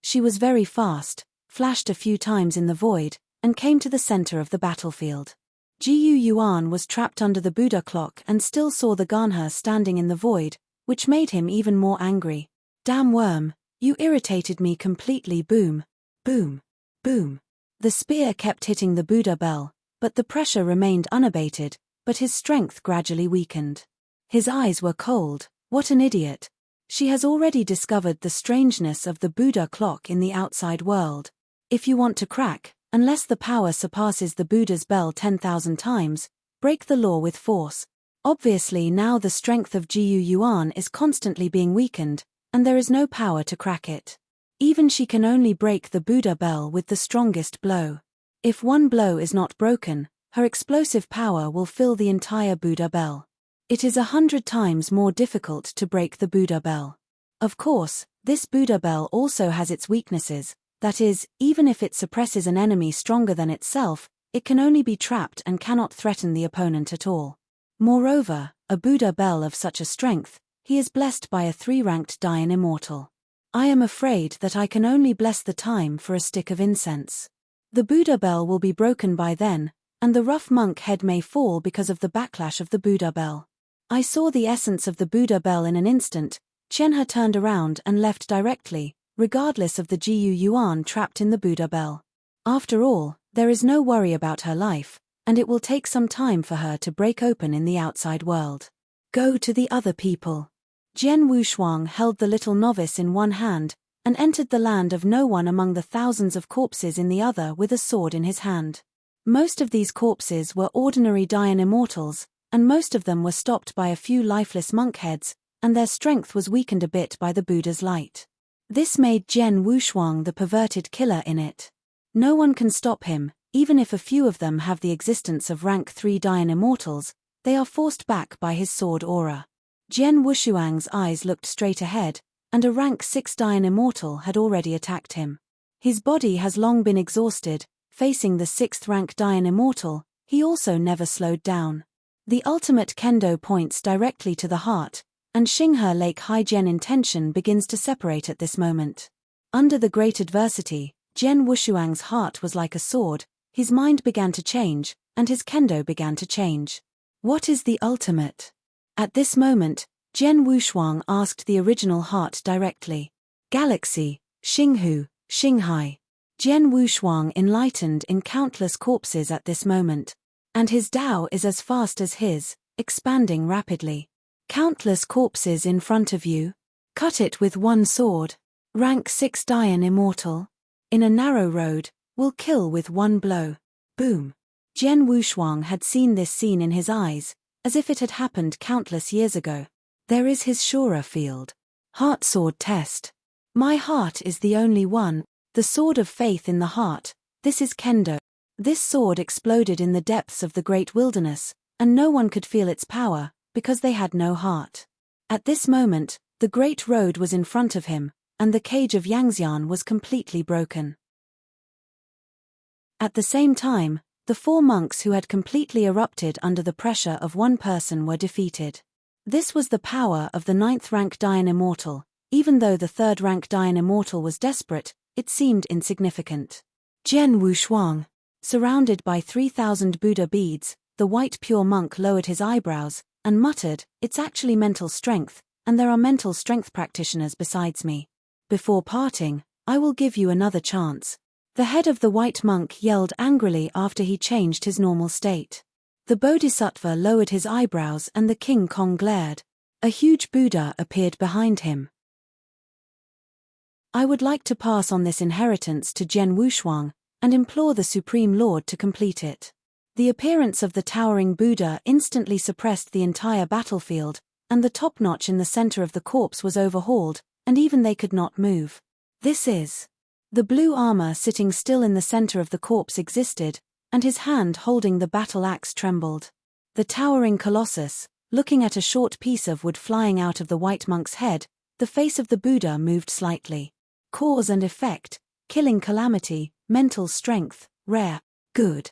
[SPEAKER 1] She was very fast, flashed a few times in the void, and came to the center of the battlefield. Jiyu Yuan was trapped under the Buddha clock and still saw the Ganhe standing in the void, which made him even more angry. Damn worm, you irritated me completely. Boom, boom, boom. The spear kept hitting the Buddha bell, but the pressure remained unabated, but his strength gradually weakened. His eyes were cold. What an idiot. She has already discovered the strangeness of the Buddha clock in the outside world. If you want to crack, unless the power surpasses the Buddha's bell 10,000 times, break the law with force. Obviously now the strength of Jiyu Yuan is constantly being weakened, and there is no power to crack it. Even she can only break the Buddha bell with the strongest blow. If one blow is not broken, her explosive power will fill the entire Buddha bell. It is 100 times more difficult to break the Buddha bell. Of course, this Buddha bell also has its weaknesses. That is, even if it suppresses an enemy stronger than itself, it can only be trapped and cannot threaten the opponent at all. Moreover, a Buddha bell of such a strength, he is blessed by a 3-ranked Dayan immortal. I am afraid that I can only bless the time for a stick of incense. The Buddha bell will be broken by then, and the rough monk head may fall because of the backlash of the Buddha bell. I saw the essence of the Buddha bell in an instant. Qianhe turned around and left directly, regardless of the Jiyu Yuan trapped in the Buddha bell. After all, there is no worry about her life, and it will take some time for her to break open in the outside world. Go to the other people. Jian Wushuang held the little novice in one hand, and entered the land of no one among the thousands of corpses in the other with a sword in his hand. Most of these corpses were ordinary Dayan immortals, and most of them were stopped by a few lifeless monk heads, and their strength was weakened a bit by the Buddha's light. This made Jian Wushuang the perverted killer in it. No one can stop him, even if a few of them have the existence of rank 3 Dayan immortals, they are forced back by his sword aura. Jian Wushuang's eyes looked straight ahead, and a rank 6 Dayan immortal had already attacked him. His body has long been exhausted, facing the 6th rank Dayan immortal, he also never slowed down. The ultimate kendo points directly to the heart, And Xinghe Lake High Jian intention begins to separate at this moment. Under the great adversity, Jian Wushuang's heart was like a sword, his mind began to change, and his kendo began to change. What is the ultimate? At this moment, Jian Wushuang asked the original heart directly. Galaxy, Xinghu, Xinghai. Jian Wushuang enlightened in countless corpses at this moment. And his Tao is as fast as his, expanding rapidly. Countless corpses in front of you. Cut it with one sword. Rank 6 Dian immortal. In a narrow road, will kill with one blow. Boom. Jian Wushuang had seen this scene in his eyes, as if it had happened countless years ago. There is his Shura field. Heart sword test. My heart is the only one, the sword of faith in the heart, this is kendo. This sword exploded in the depths of the great wilderness, and no one could feel its power, because they had no heart. At this moment, the great road was in front of him, and the cage of Yangxian was completely broken. At the same time, the 4 monks who had completely erupted under the pressure of one person were defeated. This was the power of the 9th rank Dian Immortal. Even though the 3rd rank Dian Immortal was desperate, it seemed insignificant. Jian Wushuang. Surrounded by 3,000 Buddha beads, the white pure monk lowered his eyebrows, and muttered, "It's actually mental strength, and there are mental strength practitioners besides me. Before parting, I will give you another chance." The head of the white monk yelled angrily after he changed his normal state. The Bodhisattva lowered his eyebrows and the King Kong glared. A huge Buddha appeared behind him. I would like to pass on this inheritance to Jian Wushuang, and implore the Supreme Lord to complete it. The appearance of the towering Buddha instantly suppressed the entire battlefield, and the top notch in the center of the corpse was overhauled, and even they could not move. This is. The blue armor sitting still in the center of the corpse existed, and his hand holding the battle axe trembled. The towering colossus, looking at a short piece of wood flying out of the white monk's head, the face of the Buddha moved slightly. Cause and effect, killing calamity, mental strength, rare, good.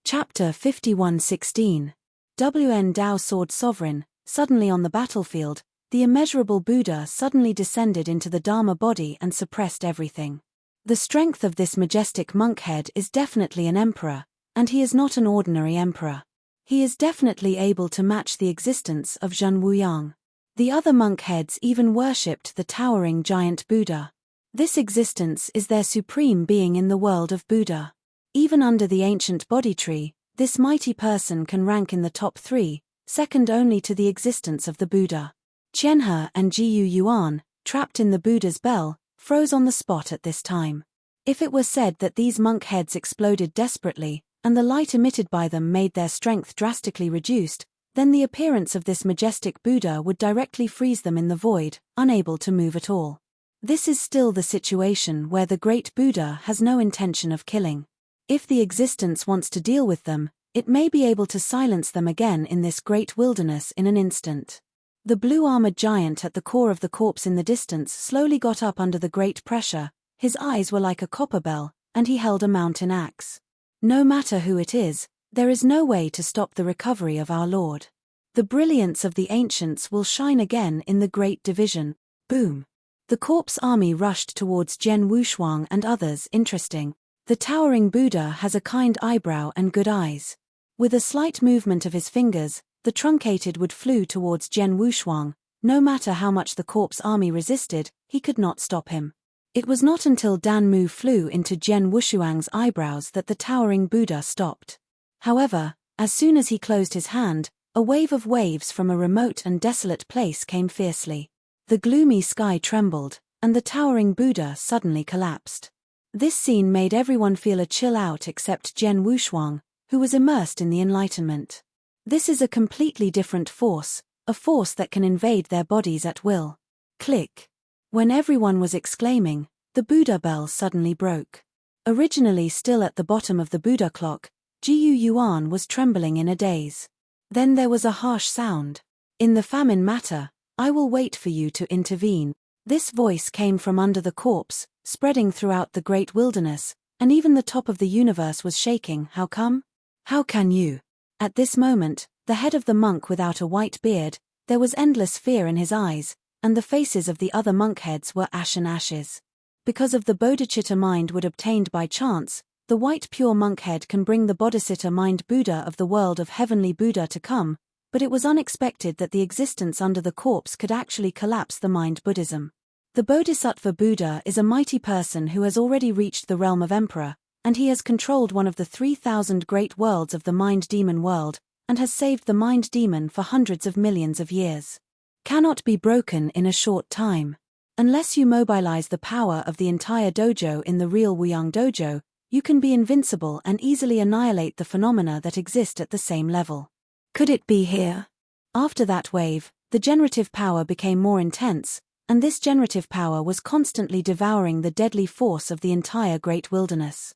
[SPEAKER 1] Chapter 51:16. WN Dao Sword Sovereign. Suddenly on the battlefield, the immeasurable Buddha suddenly descended into the Dharma body and suppressed everything. The strength of this majestic monk head is definitely an emperor, and he is not an ordinary emperor. He is definitely able to match the existence of Zhen Wuyang. The other monk heads even worshipped the towering giant Buddha. This existence is their supreme being in the world of Buddha. Even under the ancient body tree, this mighty person can rank in the top 3, second only to the existence of the Buddha. Qianhe and Jiyu Yuan, trapped in the Buddha's bell, froze on the spot at this time. If it were said that these monk heads exploded desperately, and the light emitted by them made their strength drastically reduced, then the appearance of this majestic Buddha would directly freeze them in the void, unable to move at all. This is still the situation where the great Buddha has no intention of killing. If the existence wants to deal with them, it may be able to silence them again in this great wilderness in an instant. The blue-armored giant at the core of the corpse in the distance slowly got up under the great pressure, his eyes were like a copper bell, and he held a mountain axe. No matter who it is, there is no way to stop the recovery of our Lord. The brilliance of the ancients will shine again in the great division. Boom. The corpse army rushed towards Jian Wushuang and others. Interesting. The towering Buddha has a kind eyebrow and good eyes. With a slight movement of his fingers, the truncated wood flew towards Jian Wushuang. No matter how much the corpse army resisted, he could not stop him. It was not until Dan Mu flew into Jian Wushuang's eyebrows that the towering Buddha stopped. However, as soon as he closed his hand, a wave of waves from a remote and desolate place came fiercely. The gloomy sky trembled, and the towering Buddha suddenly collapsed. This scene made everyone feel a chill out except Jian Wushuang, who was immersed in the enlightenment. This is a completely different force, a force that can invade their bodies at will. Click. When everyone was exclaiming, the Buddha bell suddenly broke. Originally still at the bottom of the Buddha clock, Jiyu Yuan was trembling in a daze. Then there was a harsh sound. "In the famine matter, I will wait for you to intervene." This voice came from under the corpse, spreading throughout the great wilderness, and even the top of the universe was shaking. How come? How can you? At this moment, the head of the monk without a white beard, there was endless fear in his eyes, and the faces of the other monk heads were ashen ashes. Because of the bodhicitta mind would obtained by chance, the white pure monk head can bring the bodhicitta mind Buddha of the world of heavenly Buddha to come, but it was unexpected that the existence under the corpse could actually collapse the mind Buddhism. The Bodhisattva Buddha is a mighty person who has already reached the realm of emperor, and he has controlled one of the 3,000 great worlds of the mind demon world, and has saved the mind demon for hundreds of millions of years. Cannot be broken in a short time. Unless you mobilize the power of the entire dojo in the real Wuyang dojo, you can be invincible and easily annihilate the phenomena that exist at the same level. Could it be here? After that wave, the generative power became more intense, and this generative power was constantly devouring the deadly force of the entire great wilderness.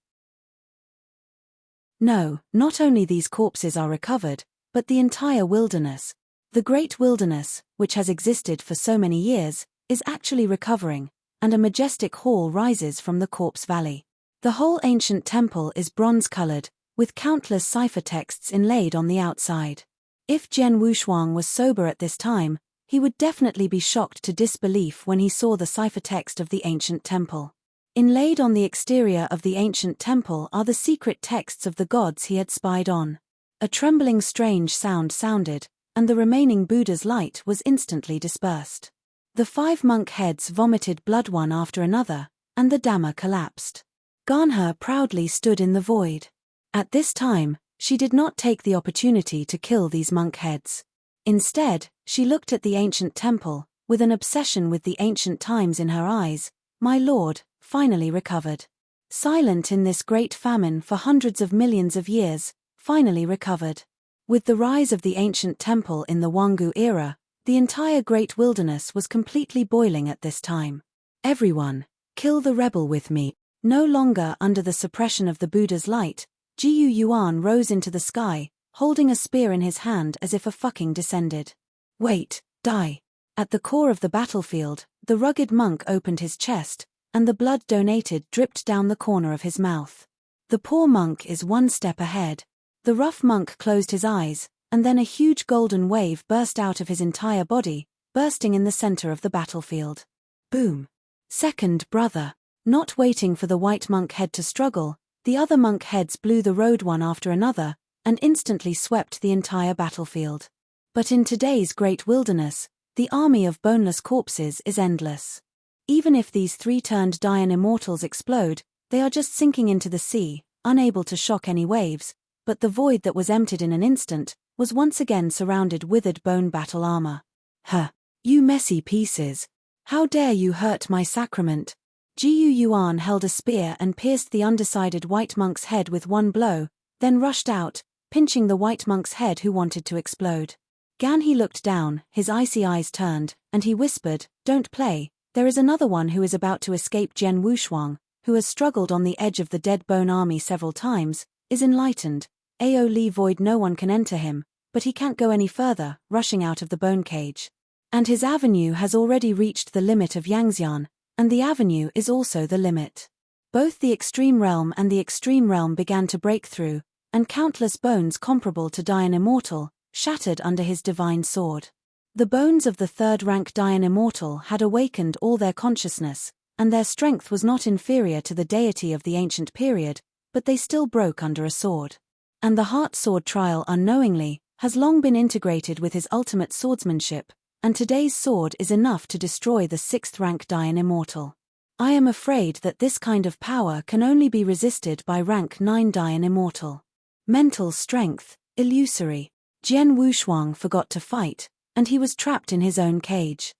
[SPEAKER 1] No, not only these corpses are recovered, but the entire wilderness. The great wilderness, which has existed for so many years, is actually recovering, and a majestic hall rises from the corpse valley. The whole ancient temple is bronze-colored, with countless ciphertexts inlaid on the outside. If Jian Wushuang was sober at this time, he would definitely be shocked to disbelief when he saw the ciphertext of the ancient temple. Inlaid on the exterior of the ancient temple are the secret texts of the gods he had spied on. A trembling strange sound sounded, and the remaining Buddha's light was instantly dispersed. The 5 monk heads vomited blood one after another, and the Dhamma collapsed. Ganha proudly stood in the void. At this time, she did not take the opportunity to kill these monk heads. Instead, she looked at the ancient temple, with an obsession with the ancient times in her eyes. My lord, finally recovered. Silent in this great famine for hundreds of millions of years, finally recovered. With the rise of the ancient temple in the Wangu era, the entire great wilderness was completely boiling at this time. Everyone, kill the rebel with me. No longer under the suppression of the Buddha's light, Jiyu Yuan rose into the sky, holding a spear in his hand as if a fucking descended. Wait, die. At the core of the battlefield, the rugged monk opened his chest, and the blood donated dripped down the corner of his mouth. The poor monk is one step ahead. The rough monk closed his eyes, and then a huge golden wave burst out of his entire body, bursting in the center of the battlefield. Boom. Second brother. Not waiting for the white monk head to struggle, the other monk heads blew the road one after another, and instantly swept the entire battlefield. But in today's great wilderness, the army of boneless corpses is endless. Even if these 3-turned Dayan immortals explode, they are just sinking into the sea, unable to shock any waves, but the void that was emptied in an instant was once again surrounded withered bone battle armor. Huh! You messy pieces! How dare you hurt my sacrament? Jiyu Yuan held a spear and pierced the undecided white monk's head with one blow, then rushed out, pinching the white monk's head who wanted to explode. Ganhe looked down, his icy eyes turned, and he whispered, "Don't play. There is another one who is about to escape. Jian Wushuang, who has struggled on the edge of the dead bone army several times, is enlightened. Ao Li void no one can enter him, but he can't go any further, rushing out of the bone cage. And his avenue has already reached the limit of Yangxian, and the avenue is also the limit." Both the extreme realm and the extreme realm began to break through, and countless bones comparable to Dayan Immortal shattered under his divine sword. The bones of the third-rank Dayan Immortal had awakened all their consciousness, and their strength was not inferior to the deity of the ancient period, but they still broke under a sword. And the heart sword trial unknowingly has long been integrated with his ultimate swordsmanship, and today's sword is enough to destroy the 6th-rank Dayan Immortal. I am afraid that this kind of power can only be resisted by rank 9 Dayan Immortal. Mental strength, illusory. Jian Wushuang forgot to fight, and he was trapped in his own cage.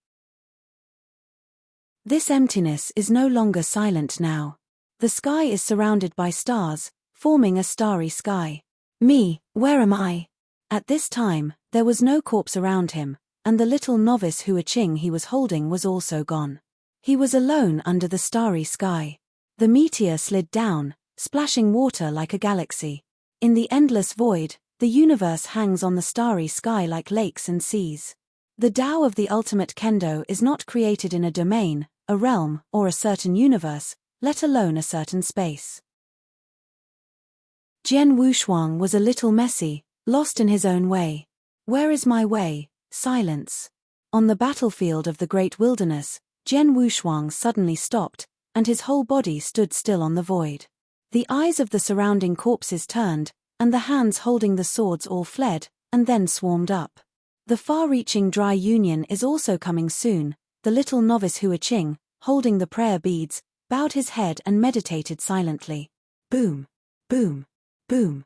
[SPEAKER 1] This emptiness is no longer silent now. The sky is surrounded by stars, forming a starry sky. Me, where am I? At this time, there was no corpse around him, and the little novice Huaching he was holding was also gone. He was alone under the starry sky. The meteor slid down, splashing water like a galaxy. In the endless void, the universe hangs on the starry sky like lakes and seas. The Tao of the ultimate kendo is not created in a domain, a realm, or a certain universe, let alone a certain space. Jian Wushuang was a little messy, lost in his own way. Where is my way? Silence. On the battlefield of the great wilderness, Jian Wushuang suddenly stopped, and his whole body stood still on the void. The eyes of the surrounding corpses turned, and the hands holding the swords all fled, and then swarmed up. The far-reaching dry union is also coming soon. The little novice Hua Qing, holding the prayer beads, bowed his head and meditated silently. Boom. Boom. Boom.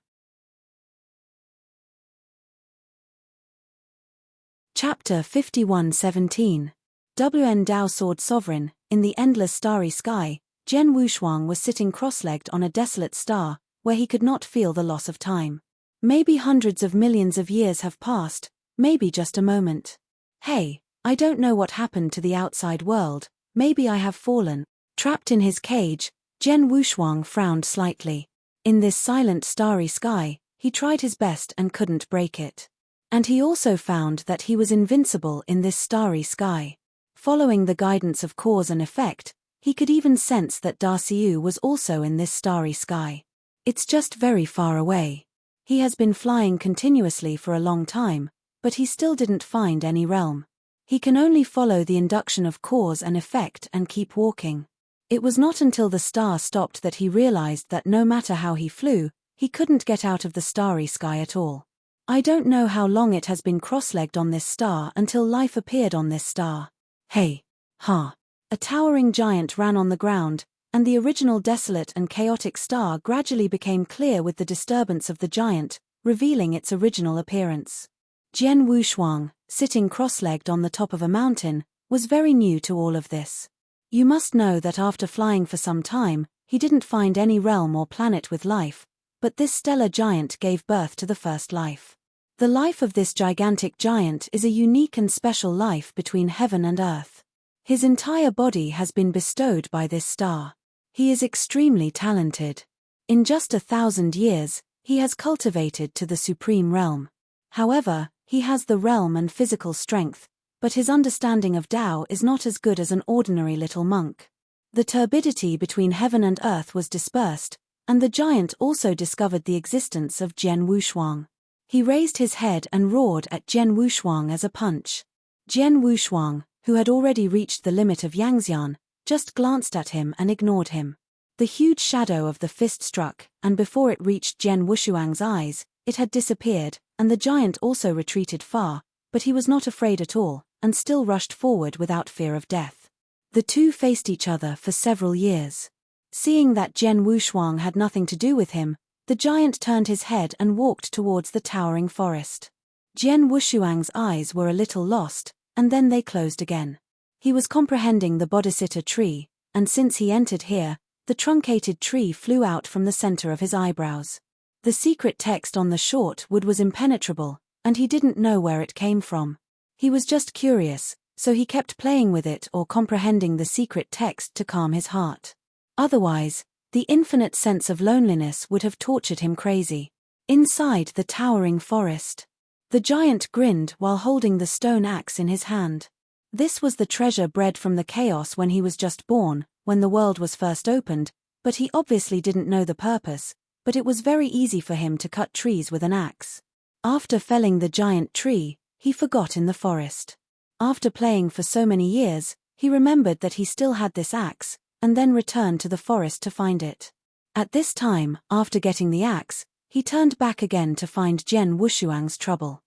[SPEAKER 1] Chapter 51:17. WN Dao Sword Sovereign. In the endless starry sky, Jian Wushuang was sitting cross-legged on a desolate star, where he could not feel the loss of time. Maybe hundreds of millions of years have passed, maybe just a moment. Hey, I don't know what happened to the outside world, maybe I have fallen. Trapped in his cage, Jian Wushuang frowned slightly. In this silent starry sky, he tried his best and couldn't break it. And he also found that he was invincible in this starry sky. Following the guidance of cause and effect, he could even sense that Darciu was also in this starry sky. It's just very far away. He has been flying continuously for a long time, but he still didn't find any realm. He can only follow the induction of cause and effect and keep walking. It was not until the star stopped that he realized that no matter how he flew, he couldn't get out of the starry sky at all. I don't know how long it has been cross-legged on this star until life appeared on this star. Hey! Ha! A towering giant ran on the ground, and the original desolate and chaotic star gradually became clear with the disturbance of the giant, revealing its original appearance. Jian Wushuang, sitting cross-legged on the top of a mountain, was very new to all of this. You must know that after flying for some time, he didn't find any realm or planet with life, but this stellar giant gave birth to the first life. The life of this gigantic giant is a unique and special life between heaven and earth. His entire body has been bestowed by this star. He is extremely talented. In just 1,000 years, he has cultivated to the supreme realm. However, he has the realm and physical strength, but his understanding of Tao is not as good as an ordinary little monk. The turbidity between heaven and earth was dispersed, and the giant also discovered the existence of Jian Wushuang. He raised his head and roared at Jian Wushuang as a punch. Jian Wushuang, who had already reached the limit of Yangxian, just glanced at him and ignored him. The huge shadow of the fist struck, and before it reached Jian Wushuang's eyes, it had disappeared, and the giant also retreated far, but he was not afraid at all, and still rushed forward without fear of death. The two faced each other for several years. Seeing that Jian Wushuang had nothing to do with him, the giant turned his head and walked towards the towering forest. Jian Wushuang's eyes were a little lost, and then they closed again. He was comprehending the Bodhisattva tree, and since he entered here, the truncated tree flew out from the center of his eyebrows. The secret text on the short wood was impenetrable, and he didn't know where it came from. He was just curious, so he kept playing with it or comprehending the secret text to calm his heart. Otherwise, the infinite sense of loneliness would have tortured him crazy. Inside the towering forest, the giant grinned while holding the stone axe in his hand. This was the treasure bred from the chaos when he was just born, when the world was first opened, but he obviously didn't know the purpose, but it was very easy for him to cut trees with an axe. After felling the giant tree, he forgot in the forest. After playing for so many years, he remembered that he still had this axe, and then returned to the forest to find it. At this time, after getting the axe, he turned back again to find Jian Wushuang's trouble.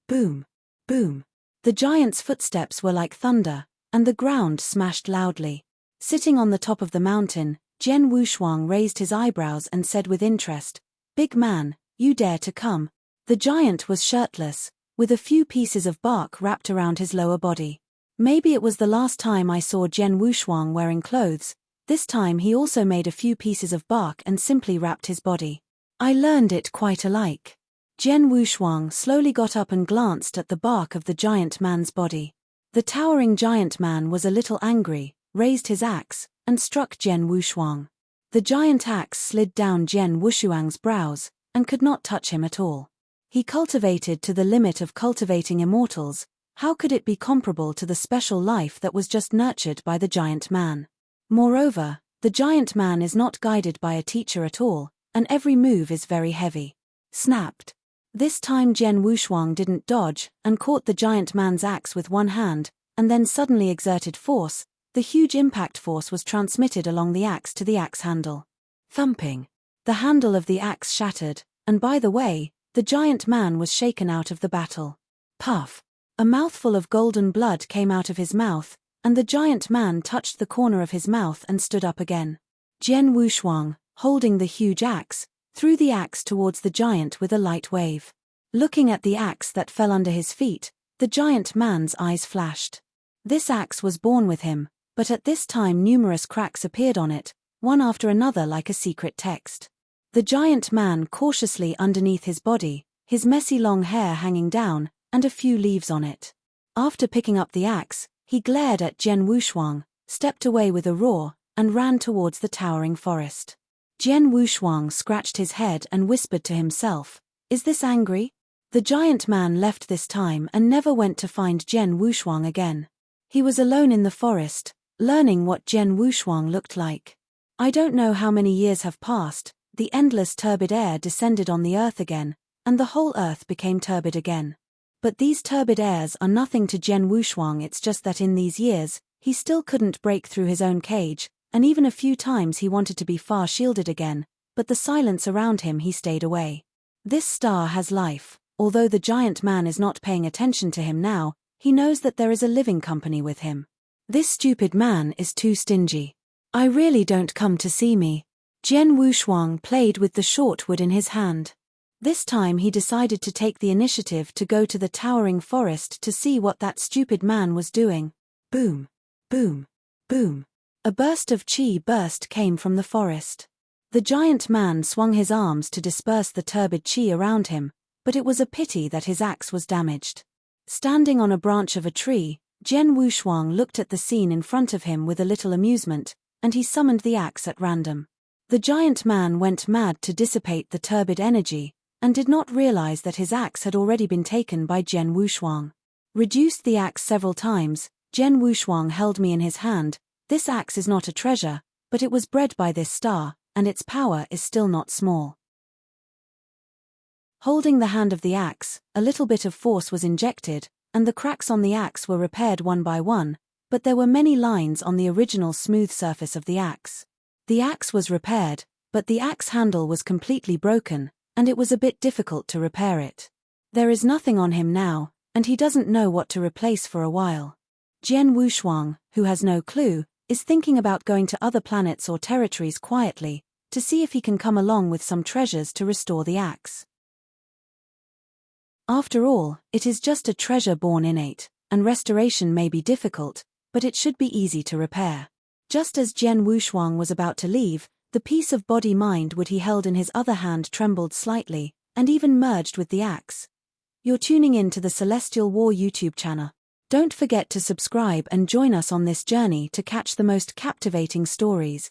[SPEAKER 1] Boom! Boom! The giant's footsteps were like thunder, and the ground smashed loudly. Sitting on the top of the mountain, Jian Wushuang raised his eyebrows and said with interest, "Big man, you dare to come?" The giant was shirtless, with a few pieces of bark wrapped around his lower body. Maybe it was the last time I saw Jian Wushuang wearing clothes. This time he also made a few pieces of bark and simply wrapped his body. I learned it quite alike. Jian Wushuang slowly got up and glanced at the bark of the giant man's body. The towering giant man was a little angry, raised his axe, and struck Jian Wushuang. The giant axe slid down Jian Wushuang's brows, and could not touch him at all. He cultivated to the limit of cultivating immortals. How could it be comparable to the special life that was just nurtured by the giant man? Moreover, the giant man is not guided by a teacher at all, and every move is very heavy. snapped. This time Jen Wushuang didn't dodge and caught the giant man's axe with one hand, and then suddenly exerted force. The huge impact force was transmitted along the axe to the axe handle. Thumping. The handle of the axe shattered, and by the way, the giant man was shaken out of the battle. Puff. A mouthful of golden blood came out of his mouth, and the giant man touched the corner of his mouth and stood up again. Jen Wushuang, holding the huge axe, threw the axe towards the giant with a light wave. Looking at the axe that fell under his feet, the giant man's eyes flashed. This axe was born with him, but at this time numerous cracks appeared on it, one after another like a secret text. The giant man cautiously underneath his body, his messy long hair hanging down, and a few leaves on it. After picking up the axe, he glared at Jen Wushuang, stepped away with a roar, and ran towards the towering forest. Jen Wushuang scratched his head and whispered to himself, "Is this angry?" The giant man left this time and never went to find Jen Wushuang again. He was alone in the forest, learning what Jen Wushuang looked like. I don't know how many years have passed. The endless turbid air descended on the earth again, and the whole earth became turbid again. But these turbid airs are nothing to Jen Wushuang. It's just that in these years, he still couldn't break through his own cage, and even a few times he wanted to be far shielded again, but the silence around him he stayed away. This star has life. Although the giant man is not paying attention to him now, he knows that there is a living company with him. This stupid man is too stingy. I really don't come to see me. Jen Wushuang played with the short wood in his hand. This time he decided to take the initiative to go to the towering forest to see what that stupid man was doing. Boom. Boom. Boom. A burst of chi burst came from the forest. The giant man swung his arms to disperse the turbid chi around him, but it was a pity that his axe was damaged. Standing on a branch of a tree, Jen Wushuang looked at the scene in front of him with a little amusement, and he summoned the axe at random. The giant man went mad to dissipate the turbid energy, and did not realize that his axe had already been taken by Jen Wushuang. Reduced the axe several times, Jen Wushuang held me in his hand. This axe is not a treasure, but it was bred by this star, and its power is still not small. Holding the hand of the axe, a little bit of force was injected, and the cracks on the axe were repaired one by one, but there were many lines on the original smooth surface of the axe. The axe was repaired, but the axe handle was completely broken, and it was a bit difficult to repair it. There is nothing on him now, and he doesn't know what to replace for a while. Jen Wushuang, who has no clue, is thinking about going to other planets or territories quietly, to see if he can come along with some treasures to restore the axe. After all, it is just a treasure born innate, and restoration may be difficult, but it should be easy to repair. Just as Jen Wushuang was about to leave, the piece of body-mind wood he held in his other hand trembled slightly, and even merged with the axe. You're tuning in to the Celestial War YouTube channel. Don't forget to subscribe and join us on this journey to catch the most captivating stories.